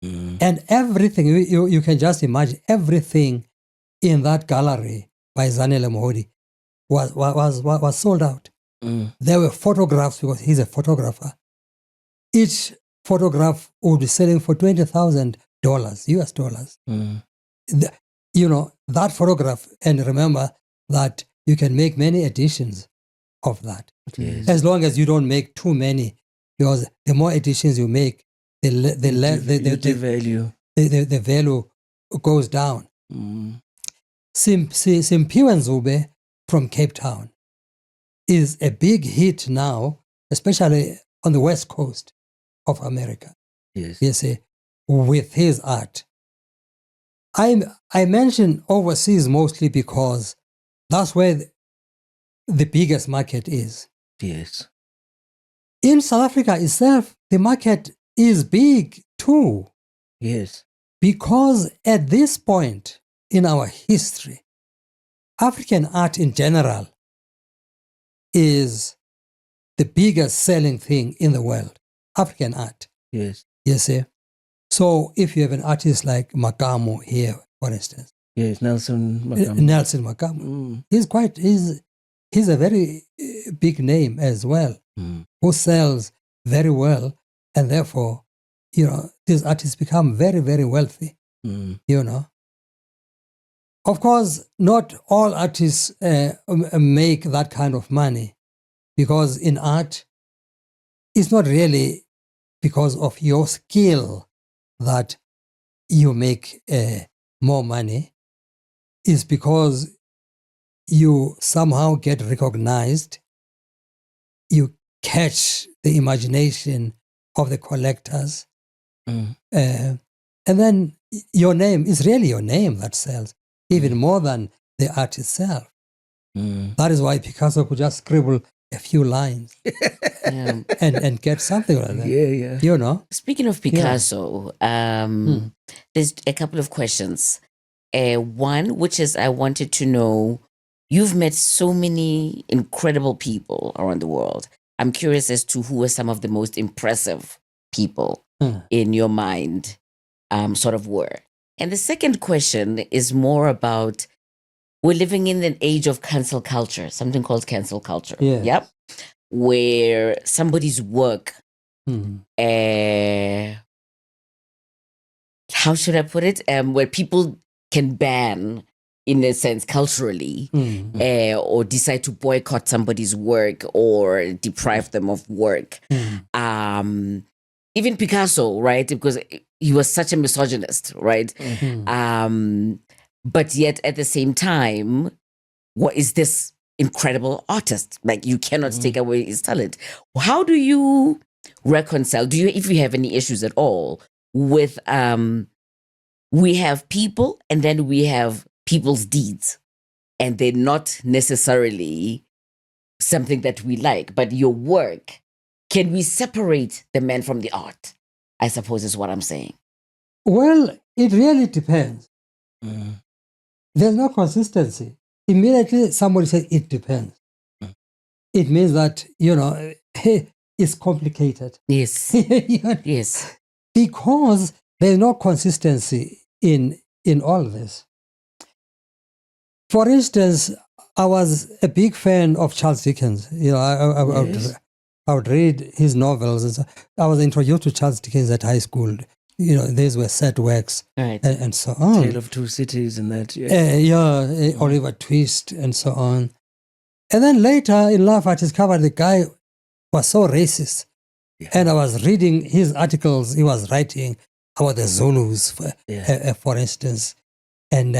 Speaker 1: Mm.
Speaker 3: And everything, you can just imagine, everything in that gallery by Zanele Muholi was sold out.
Speaker 1: Mm.
Speaker 3: There were photographs, because he's a photographer. Each photograph would be selling for $20,000 US dollars.
Speaker 1: Mm.
Speaker 3: That photograph, and remember that you can make many editions of that.
Speaker 1: Yes.
Speaker 3: As long as you don't make too many, because the more editions you make, the value goes down.
Speaker 1: Mm.
Speaker 3: Simpiwe Nzube from Cape Town is a big hit now, especially on the West Coast of America.
Speaker 1: Yes.
Speaker 3: You see, with his art. I mention overseas mostly because that's where the biggest market is.
Speaker 1: Yes.
Speaker 3: In South Africa itself, the market is big too.
Speaker 1: Yes.
Speaker 3: Because at this point in our history, African art in general is the biggest selling thing in the world, African art.
Speaker 1: Yes.
Speaker 3: You see? So if you have an artist like Makamo here, for instance,
Speaker 1: Yes, Nelson Makamo.
Speaker 3: Nelson Makamo, he's a very big name as well, who sells very well, and therefore, these artists become very, very wealthy, Of course, not all artists make that kind of money, because in art, it's not really because of your skill that you make more money. It's because you somehow get recognized, you catch the imagination of the collectors, and then your name is really your name that sells, even more than the art itself. That is why Picasso could just scribble a few lines and get something like that.
Speaker 1: Yeah.
Speaker 2: Speaking of Picasso, there's a couple of questions. One, which is I wanted to know, you've met so many incredible people around the world. I'm curious as to who are some of the most impressive people in your mind sort of were. And the second question is more about, we're living in an age of cancel culture, something called cancel culture.
Speaker 3: Yes.
Speaker 2: Yep. Where somebody's work, how should I put it? Where people can ban, in a sense, culturally, or decide to boycott somebody's work or deprive them of work. Even Picasso, right? Because he was such a misogynist, right? But yet at the same time, what is this incredible artist? Like, you cannot take away his talent. How do you reconcile? If you have any issues at all with, we have people and then we have people's deeds, and they're not necessarily something that we like, but your work, can we separate the man from the art? I suppose is what I'm saying.
Speaker 3: Well, it really depends. There's no consistency. Immediately somebody says it depends. It means that, it's complicated.
Speaker 2: Yes. Yes.
Speaker 3: Because there's no consistency in all this. For instance, I was a big fan of Charles Dickens. I would read his novels. And so I was introduced to Charles Dickens at high school. These were set works,
Speaker 2: right,
Speaker 3: and so on.
Speaker 1: Tale of Two Cities and that.
Speaker 3: Oliver Twist and so on. And then later in life, I discovered the guy was so racist. And I was reading his articles he was writing about the Zulus, for instance, and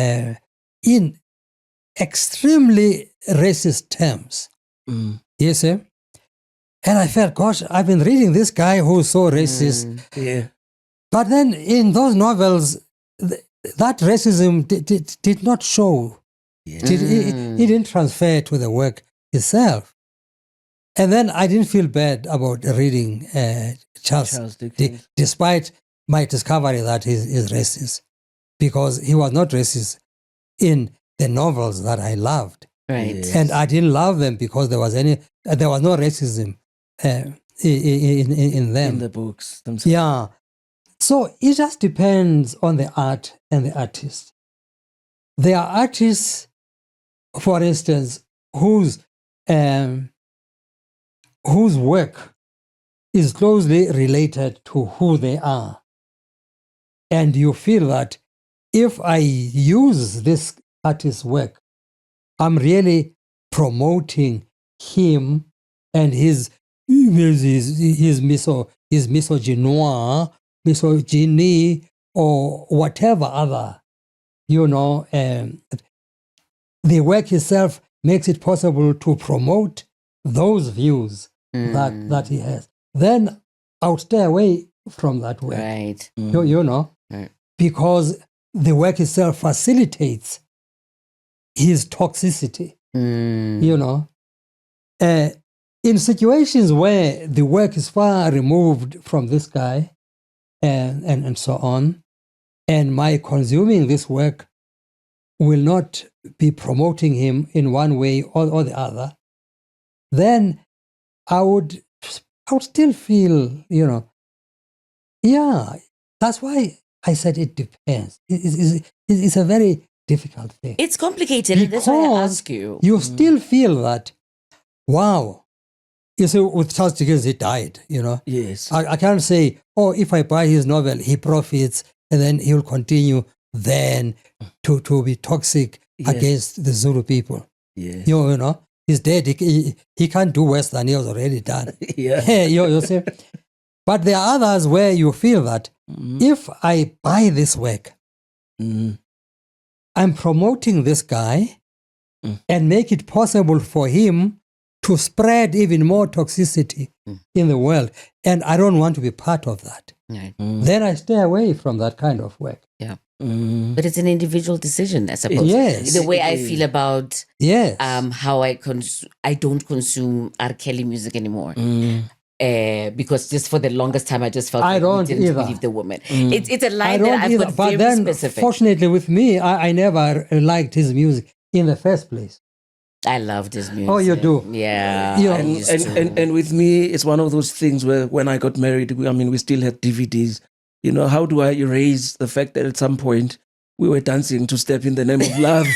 Speaker 3: in extremely racist terms. You see? And I felt, gosh, I've been reading this guy who's so racist. But then in those novels, that racism did not show. It didn't transfer to the work itself. And then I didn't feel bad about reading Charles Dickens, despite my discovery that he's racist, because he was not racist in the novels that I loved.
Speaker 2: Right.
Speaker 1: Yes.
Speaker 3: And I didn't love them because there was no racism in them.
Speaker 1: In the books themselves.
Speaker 3: Yeah. So it just depends on the art and the artist. There are artists, for instance, whose work is closely related to who they are. And you feel that if I use this artist's work, I'm really promoting him and his misogyny, or whatever other, the work itself makes it possible to promote those views that he has. Then I would stay away from that work.
Speaker 2: Right.
Speaker 3: Right. Because the work itself facilitates his toxicity. In situations where the work is far removed from this guy and so on, and my consuming this work will not be promoting him in one way or the other, then I would still feel, yeah. That's why I said it depends. It's a very difficult thing.
Speaker 2: It's complicated. And that's why I
Speaker 3: Because
Speaker 2: ask you.
Speaker 3: you still feel that, wow. You see, with Charles Dickens, he died,
Speaker 1: Yes.
Speaker 3: I can't say, oh, if I buy his novel, he profits, and then he'll continue then to be toxic against the Zulu people.
Speaker 1: Yes.
Speaker 3: He's dead. He can't do worse than he has already done.
Speaker 1: Yeah.
Speaker 3: you see? But there are others where you feel that if I buy this work, I'm promoting this guy and make it possible for him to spread even more toxicity in the world. And I don't want to be part of that. Then I stay away from that kind of work.
Speaker 2: Yeah. But it's an individual decision, I suppose.
Speaker 3: Yes.
Speaker 2: The way I feel about how I don't consume R. Kelly music anymore. Because just for the longest time, I just felt
Speaker 3: I don't
Speaker 2: we didn't
Speaker 3: either.
Speaker 2: believe the woman. It's a line that I've got
Speaker 3: but
Speaker 2: very
Speaker 3: then,
Speaker 2: specific.
Speaker 3: Fortunately, with me, I never liked his music in the first place.
Speaker 2: I loved his music.
Speaker 3: Oh, you do?
Speaker 2: Yeah.
Speaker 1: And with me, it's one of those things where when I got married, we still had DVDs. How do I erase the fact that at some point we were dancing to Step in the Name of Love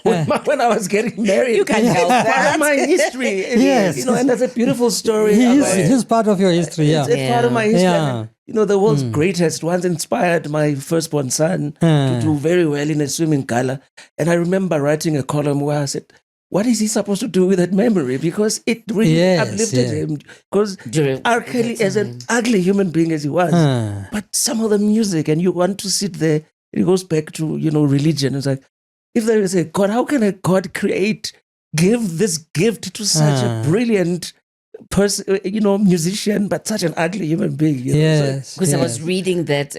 Speaker 1: when I was getting married?
Speaker 2: You can't help
Speaker 1: It's part
Speaker 2: that.
Speaker 1: of my history.
Speaker 3: Yes.
Speaker 1: And that's a beautiful story.
Speaker 3: He's part of your history, yeah.
Speaker 1: It's part of my history.
Speaker 3: Yeah.
Speaker 1: The world's greatest once inspired my firstborn son to do very well in a swimming gala. And I remember writing a column where I said, what is he supposed to do with that memory? Because it really uplifted him. Because R. Kelly, as an ugly human being as he was, but some of the music, and you want to sit there, it goes back to, religion. It's like, if there is a God, how can a God give this gift to such a brilliant person, musician, but such an ugly human being?
Speaker 3: Yes.
Speaker 2: Because I was reading that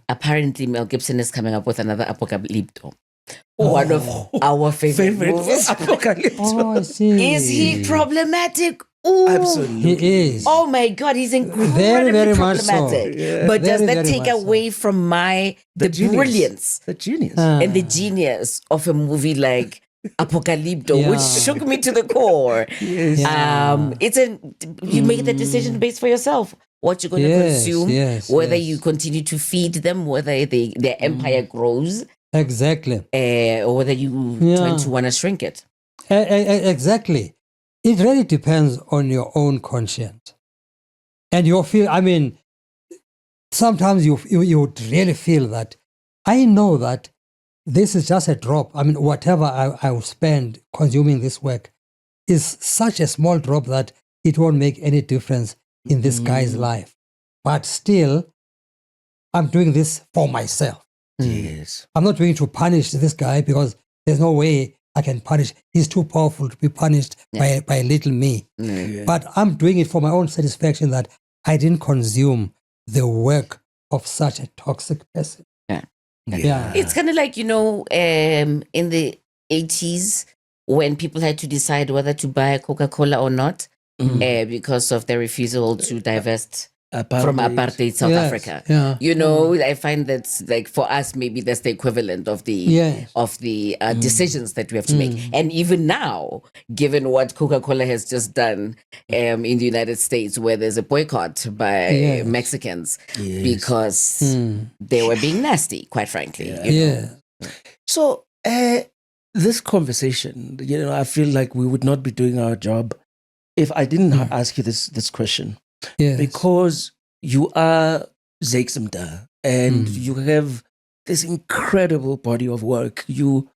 Speaker 2: apparently Mel Gibson is coming up with another Apocalypto. One of our favorite movies.
Speaker 1: Apocalypse.
Speaker 3: Oh, I see.
Speaker 2: Is he problematic? Ooh.
Speaker 1: Absolutely.
Speaker 3: He is.
Speaker 2: Oh my God, he's incredibly
Speaker 3: Very, very much so.
Speaker 2: problematic.
Speaker 1: Yeah.
Speaker 2: But does
Speaker 3: Very,
Speaker 2: that
Speaker 3: very
Speaker 2: take
Speaker 3: much so.
Speaker 2: away from the
Speaker 1: genius.
Speaker 2: brilliance
Speaker 1: The genius.
Speaker 2: and the genius of a movie like Apocalypto, which shook me to the core?
Speaker 1: Yes.
Speaker 2: You make the decision based for yourself. What you're going to consume, whether you continue to feed them, whether their empire grows,
Speaker 3: Exactly.
Speaker 2: or whether you tend to want to shrink it.
Speaker 3: Exactly. It really depends on your own conscience. And you feel, sometimes you would really feel that, I know that this is just a drop. Whatever I will spend consuming this work is such a small drop that it won't make any difference in this guy's life. But still, I'm doing this for myself.
Speaker 1: Yes.
Speaker 3: I'm not going to punish this guy because there's no way I can punish. He's too powerful to be punished by little me.
Speaker 1: Yeah.
Speaker 3: But I'm doing it for my own satisfaction that I didn't consume the work of such a toxic person. Yeah.
Speaker 2: It's kind of like, in the 80s when people had to decide whether to buy Coca-Cola or not because of their refusal to divest from apartheid South Africa.
Speaker 3: Yeah.
Speaker 2: I find that like for us, maybe that's the equivalent of the decisions that we have to make. And even now, given what Coca-Cola has just done in the United States, where there's a boycott by Mexicans because they were being nasty, quite frankly.
Speaker 3: Yeah.
Speaker 1: So this conversation, I feel like we would not be doing our job if I didn't ask you this question.
Speaker 3: Yes.
Speaker 1: Because you are Zakes Mda and you have this incredible body of work. You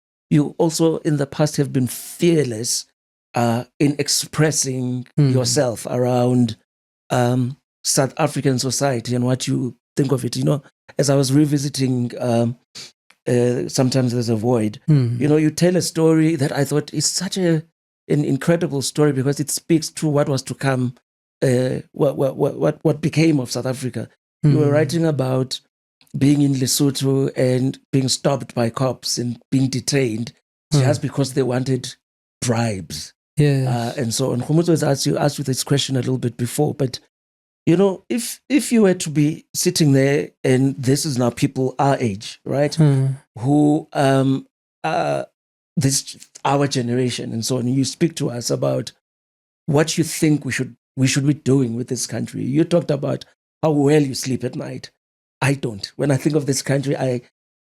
Speaker 1: also in the past have been fearless in expressing yourself around South African society and what you think of it. As I was revisiting Sometimes There's a Void, you tell a story that I thought is such an incredible story because it speaks to what was to come. What became of South Africa. You were writing about being in Lesotho and being stopped by cops and being detained just because they wanted bribes. And so on. Khumutso has asked you this question a little bit before, but if you were to be sitting there and this is now people our age, right? Who this our generation and so on, you speak to us about what you think we should be doing with this country. You talked about how well you sleep at night. I don't. When I think of this country, I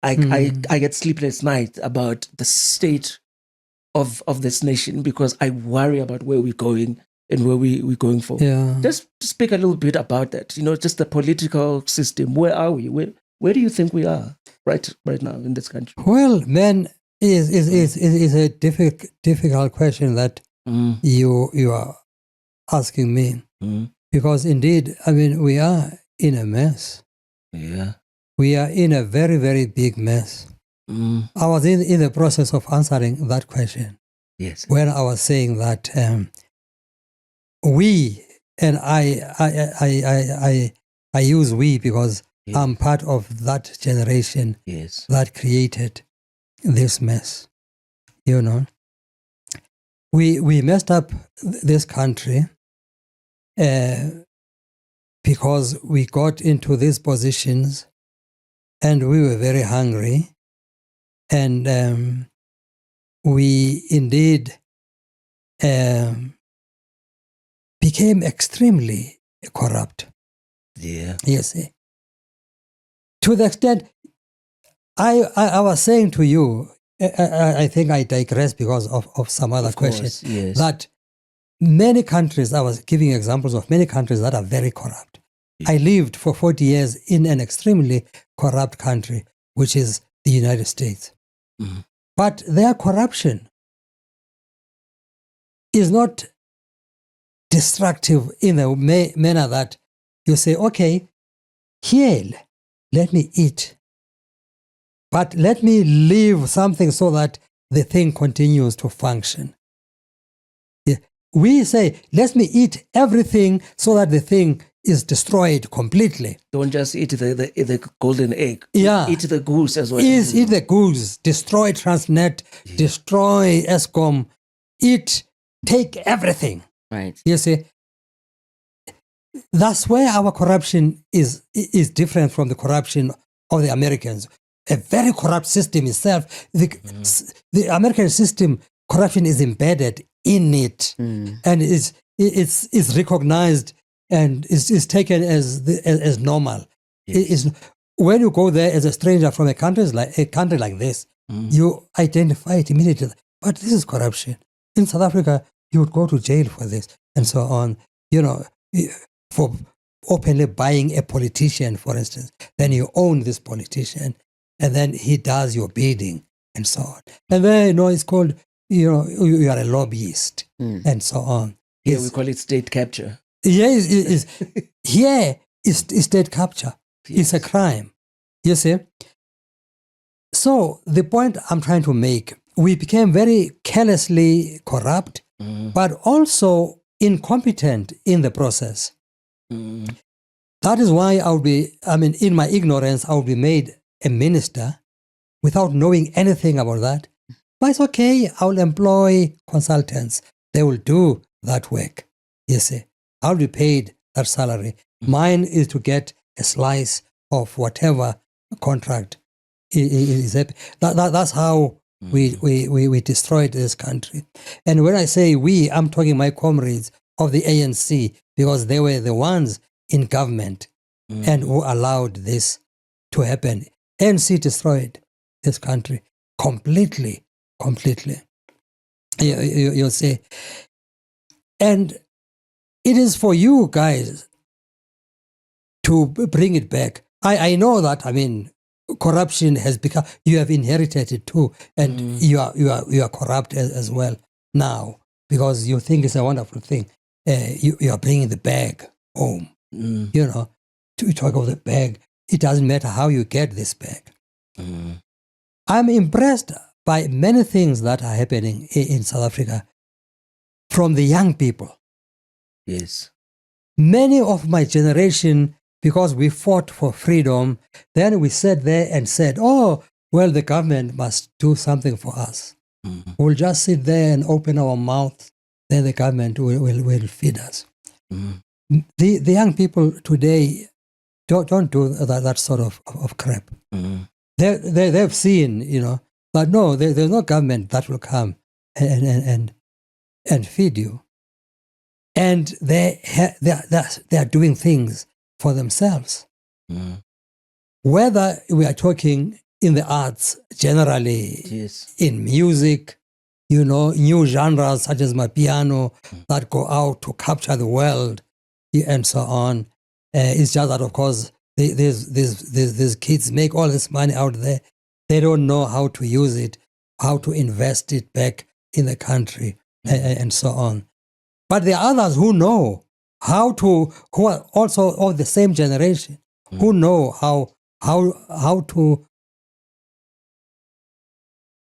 Speaker 1: get sleepless nights about the state of this nation because I worry about where we're going and where we're going for.
Speaker 3: Yeah.
Speaker 1: Just speak a little bit about that. Just the political system. Where are we? Where do you think we are right now in this country?
Speaker 3: Well, man, is a difficult question that you are asking me, because indeed, I mean, we are in a mess.
Speaker 1: Yeah,
Speaker 3: we are in a very, very big mess. I was in the process of answering that question.
Speaker 1: Yes,
Speaker 3: when I was saying that we, and I use we because I'm part of that generation that created this mess. We messed up this country because we got into these positions and we were very hungry, and we indeed became extremely corrupt.
Speaker 1: Yeah.
Speaker 3: You see. To the extent, I was saying to you, I think I digress because of some other questions, that many countries, I was giving examples of many countries that are very corrupt. Yeah. I lived for 40 years in an extremely corrupt country, which is the United States. Mm-hmm. But their corruption is not destructive in a manner that you say, okay, here, let me eat. But let me leave something so that the thing continues to function. Yeah. We say, let me eat everything so that the thing is destroyed completely.
Speaker 1: Don't just eat the golden egg.
Speaker 3: Yeah.
Speaker 1: Eat the goose as well.
Speaker 3: Eat the goose. Destroy Transnet. Yeah. Destroy ESCOM. Take everything.
Speaker 2: Right.
Speaker 3: You see, that's where our corruption is different from the corruption of the Americans. A very corrupt system itself. The American system, corruption is embedded in it, and is recognized and is taken as normal. Yes. When you go there as a stranger from a country like this, you identify it immediately. But this is corruption. In South Africa, you would go to jail for this and so on. For openly buying a politician, for instance, then you own this politician, and then he does your bidding and so on. And then, it's called, you are a lobbyist and so on.
Speaker 1: Yeah, we call it state capture.
Speaker 3: Yeah, here is state capture. Yes. It's a crime. You see? So the point I'm trying to make, we became very carelessly corrupt, but also incompetent in the process. That is why in my ignorance, I will be made a minister without knowing anything about that. But it's okay, I will employ consultants. They will do that work. You see, I'll be paid that salary. Mine is to get a slice of whatever contract is. That's how we destroyed this country. And when I say we, I'm talking my comrades of the ANC, because they were the ones in government and who allowed this to happen. ANC destroyed this country completely. You'll say. And it is for you guys to bring it back. I know that, corruption has become, you have inherited it too, and you are corrupt as well now, because you think it's a wonderful thing. You are bringing the bag home. To talk of the bag, it doesn't matter how you get this bag. I'm impressed by many things that are happening in South Africa from the young people.
Speaker 1: Yes.
Speaker 3: Many of my generation, because we fought for freedom, then we sat there and said, the government must do something for us. We'll just sit there and open our mouth, then the government will feed us. The young people today don't do that sort of crap. They've seen, but no, there's no government that will come and feed you. and they are doing things for themselves. Whether we are talking in the arts generally,
Speaker 1: Yes.
Speaker 3: in music, new genres such as Mapiano that go out to capture the world and so on. It's just that, of course, these kids make all this money out there. They don't know how to use it, how to invest it back in the country and so on. But there are others who know who are also of the same generation, who know how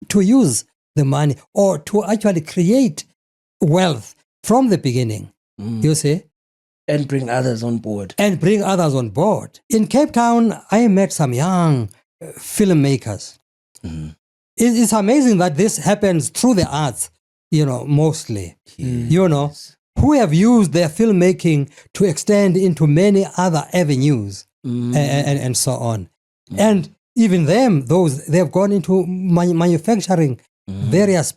Speaker 3: to use the money or to actually create wealth from the beginning, you see?
Speaker 1: And bring others on board.
Speaker 3: In Cape Town, I met some young filmmakers. It's amazing that this happens through the arts, mostly, who have used their filmmaking to extend into many other avenues and so on. And even they have gone into manufacturing various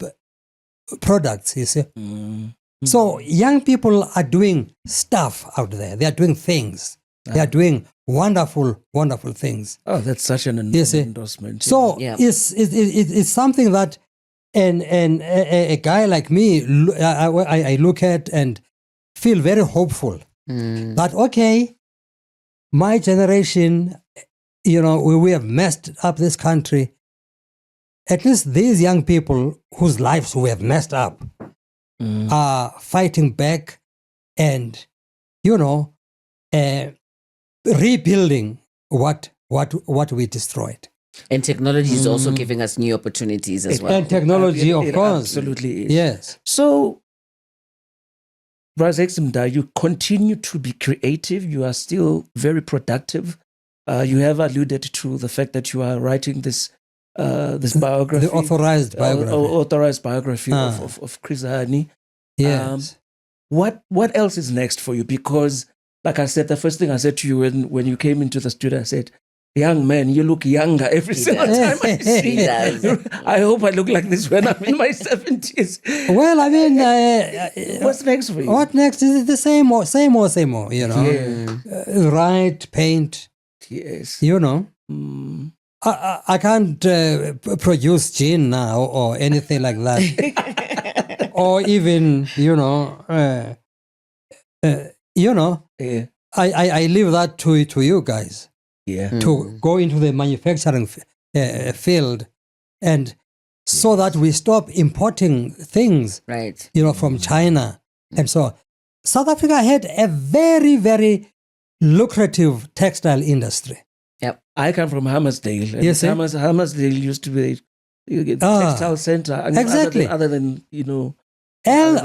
Speaker 3: products, you see. So young people are doing stuff out there. They are doing things. They are doing wonderful, wonderful things.
Speaker 1: Oh, that's such an endorsement.
Speaker 3: So it's something that a guy like me, I look at and feel very hopeful that, okay, my generation, we have messed up this country. At least these young people whose lives we have messed up are fighting back and, rebuilding what we destroyed.
Speaker 2: And technology is also giving us new opportunities as well.
Speaker 3: And technology, of course.
Speaker 1: Absolutely is.
Speaker 3: Yes.
Speaker 1: So, Bra Zakes Mda, you continue to be creative. You are still very productive. You have alluded to the fact that you are writing this biography.
Speaker 3: The authorized biography.
Speaker 1: Authorized biography of Chris Hani.
Speaker 3: Yes.
Speaker 1: What else is next for you? Because, like I said, the first thing I said to you when you came into the studio, I said, young man, you look younger every single time I see you. I hope I look like this when I'm in my 70s.
Speaker 3: Well, I mean...
Speaker 1: what's next for you?
Speaker 3: What next? Is it the same or, write, paint.
Speaker 1: Yes.
Speaker 3: I can't produce gin now or anything like that. Or even, I leave that to you guys.
Speaker 1: Yeah.
Speaker 3: To go into the manufacturing field, and so that we stop importing things,
Speaker 2: right?
Speaker 3: From China. And so South Africa had a very, very lucrative textile industry.
Speaker 2: Yep.
Speaker 1: I come from Hammersdale.
Speaker 3: Yes,
Speaker 1: Hammersdale used to be a textile center.
Speaker 3: Exactly.
Speaker 1: Other than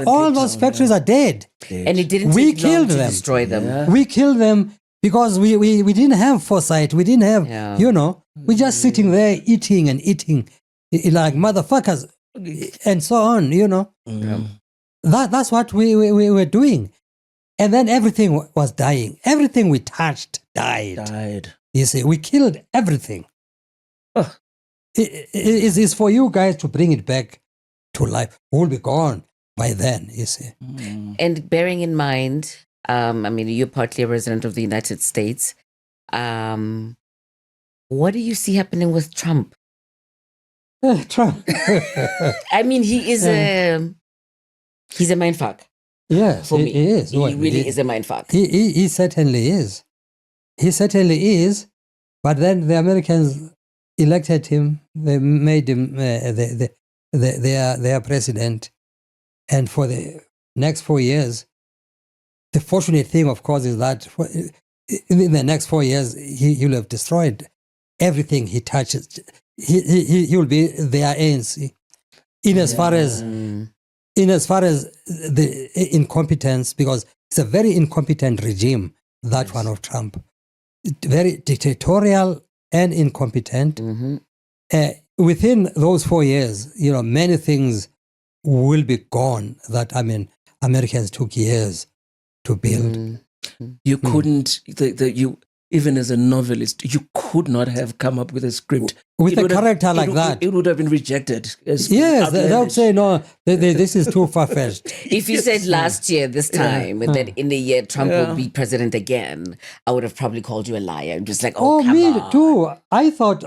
Speaker 3: all those factories are dead.
Speaker 2: And it didn't
Speaker 3: We
Speaker 2: take long
Speaker 3: killed
Speaker 2: to
Speaker 3: them.
Speaker 2: destroy them.
Speaker 1: Yeah.
Speaker 3: We killed them because we didn't have foresight. We didn't have, we're just sitting there eating like motherfuckers and so on, That's what we were doing. And then everything was dying. Everything we touched died. You see, we killed everything. It's for you guys to bring it back to life. We'll be gone by then, you see.
Speaker 2: And bearing in mind, you're partly a resident of the United States. What do you see happening with Trump?
Speaker 3: Trump.
Speaker 2: He's a mindfuck.
Speaker 3: Yes,
Speaker 2: for me.
Speaker 3: He is.
Speaker 2: He really is a mindfuck.
Speaker 3: He certainly is. He certainly is. But then the Americans elected him. They made him their president. And for the next 4 years, the fortunate thing, of course, is that in the next 4 years, he will have destroyed everything he touches. He will be their ANC. In as far as the incompetence, because it's a very incompetent regime, that one of Trump. Very dictatorial and incompetent. Within those 4 years, many things will be gone that, Americans took years to build.
Speaker 1: You couldn't, even as a novelist, you could not have come up with a script
Speaker 3: with
Speaker 1: It
Speaker 3: a
Speaker 1: would have-
Speaker 3: character like
Speaker 1: it,
Speaker 3: that.
Speaker 1: It would have been rejected. As
Speaker 3: Yes, they would
Speaker 1: outlandish.
Speaker 3: say, no, this is too far-fetched.
Speaker 2: If you said last year, this time, that in a year Trump will
Speaker 1: Yeah.
Speaker 2: be president again, I would have probably called you a liar. I'm just like, oh,
Speaker 3: Oh,
Speaker 2: come
Speaker 3: me
Speaker 2: on.
Speaker 3: too. I thought,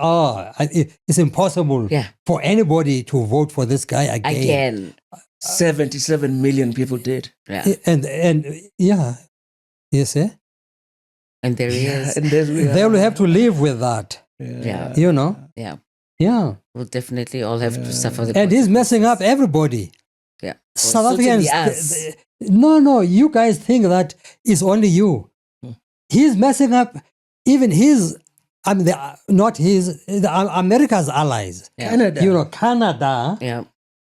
Speaker 3: it's impossible
Speaker 2: Yeah.
Speaker 3: for anybody to vote for this guy again.
Speaker 2: Again.
Speaker 1: 77 million people did.
Speaker 2: Yeah.
Speaker 3: And yeah, you see?
Speaker 2: And there he is.
Speaker 1: And there we are.
Speaker 3: They will have to live with that,
Speaker 2: Yeah.
Speaker 3: you know?
Speaker 2: Yeah.
Speaker 3: Yeah.
Speaker 2: We'll definitely all have to suffer the
Speaker 3: And he's messing up everybody.
Speaker 2: Yeah.
Speaker 3: South
Speaker 2: Well, certainly
Speaker 3: Africans,
Speaker 2: us.
Speaker 3: no, you guys think that it's only you. He's messing up even America's allies.
Speaker 2: Yeah.
Speaker 1: Canada.
Speaker 3: You know, Canada,
Speaker 2: Yeah.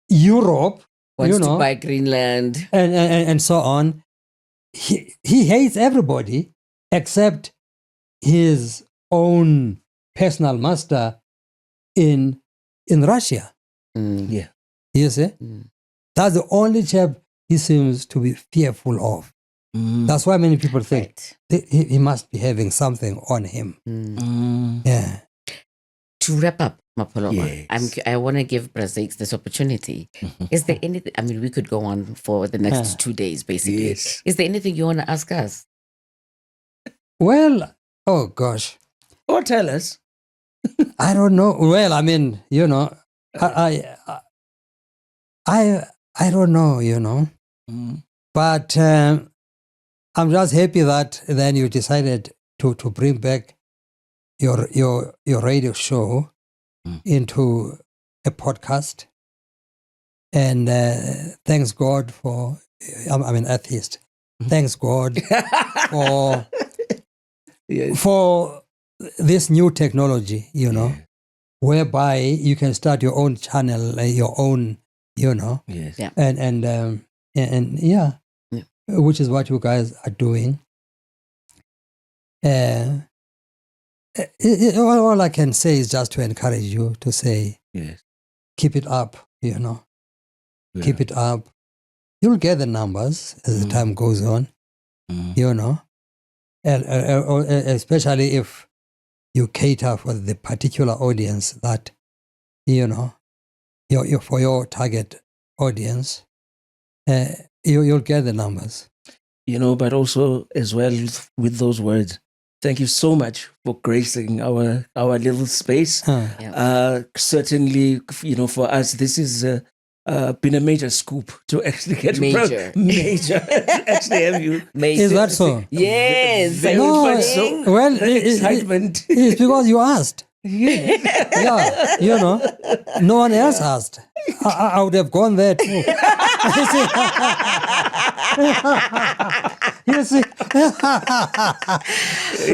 Speaker 3: Europe,
Speaker 2: Wants
Speaker 3: you know,
Speaker 2: to buy Greenland.
Speaker 3: and so on. He hates everybody except his own personal master in Russia.
Speaker 2: Mm.
Speaker 1: Yeah.
Speaker 3: You see?
Speaker 2: Mm.
Speaker 3: That's the only chap he seems to be fearful of.
Speaker 1: Mm.
Speaker 3: That's why many people think
Speaker 2: Right.
Speaker 3: he must be having something on him.
Speaker 2: Mm.
Speaker 1: Mm.
Speaker 3: Yeah.
Speaker 2: To wrap up, Mapoloma,
Speaker 1: Yes.
Speaker 2: I want to give Bra Zakes this opportunity. Is there anything, I mean, we could go on for the next 2 days, basically.
Speaker 1: Yes.
Speaker 2: Is there anything you want to ask us?
Speaker 3: Well, oh gosh,
Speaker 1: Or tell us.
Speaker 3: I don't know. Well, I mean, you know, I don't know, you know,
Speaker 1: Mm.
Speaker 3: but I'm just happy that then you decided to bring back your radio show into a podcast, and thanks God for. I'm an atheist. Thanks God for
Speaker 1: Yes.
Speaker 3: for this new technology, you know, whereby you can start your own channel, your own, you know,
Speaker 1: Yes.
Speaker 2: Yeah.
Speaker 3: and yeah, which is what you guys are doing. All I can say is just to encourage you to say,
Speaker 1: Yes.
Speaker 3: keep it up, you know,
Speaker 1: Yeah.
Speaker 3: keep it up. You'll get the numbers as the time goes on, you know, and especially if you cater for the particular audience that, you know, for your target audience, you'll get the numbers.
Speaker 1: You know, but also as well with those words, thank you so much for gracing our little space. Certainly, you know, for us, this is been a major scoop to actually get
Speaker 2: Major.
Speaker 1: major. Actually, have you?
Speaker 3: Is that so?
Speaker 2: Yes.
Speaker 1: Very
Speaker 3: No,
Speaker 1: much so.
Speaker 3: Well,
Speaker 1: Excitement.
Speaker 3: it's because you asked.
Speaker 1: Yeah.
Speaker 3: Yeah, you know, no one else asked. I would have gone there too. You see?
Speaker 2: Bra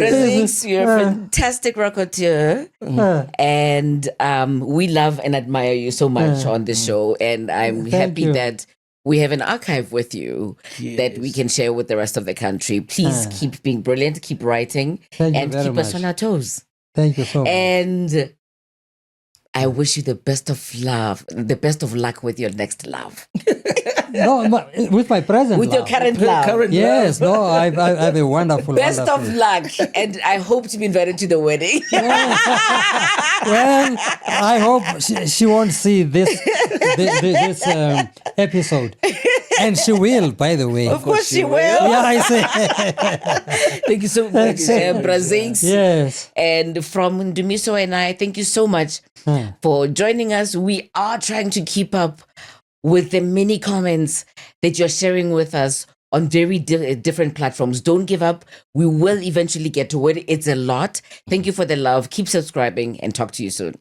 Speaker 2: Zakes, you're a fantastic rocketeer, and we love and admire you so much on the show. And I'm
Speaker 3: Thank
Speaker 2: happy
Speaker 3: you.
Speaker 2: that we have an archive with you that we can share with the rest of the country. Please keep being brilliant, keep writing,
Speaker 3: Thank you
Speaker 2: and
Speaker 3: very
Speaker 2: keep us
Speaker 3: much.
Speaker 2: on our toes.
Speaker 3: Thank you so much.
Speaker 2: And I wish you the best of luck with your next love.
Speaker 3: No, with my present
Speaker 2: With your
Speaker 3: love.
Speaker 2: current love.
Speaker 1: Current
Speaker 3: Yes, no, I have a wonderful,
Speaker 2: Best
Speaker 3: wonderful.
Speaker 2: of luck. And I hope to be invited to the wedding.
Speaker 3: Well, I hope she won't see this episode, and she will, by the way.
Speaker 2: Of course she will.
Speaker 3: Yeah, I say.
Speaker 2: Thank you so much, Bra Zakes.
Speaker 3: Yes.
Speaker 2: And from Ndumiso and I, thank you so much for joining us. We are trying to keep up with the many comments that you're sharing with us on very different platforms. Don't give up. We will eventually get to it. It's a lot. Thank you for the love. Keep subscribing and talk to you soon.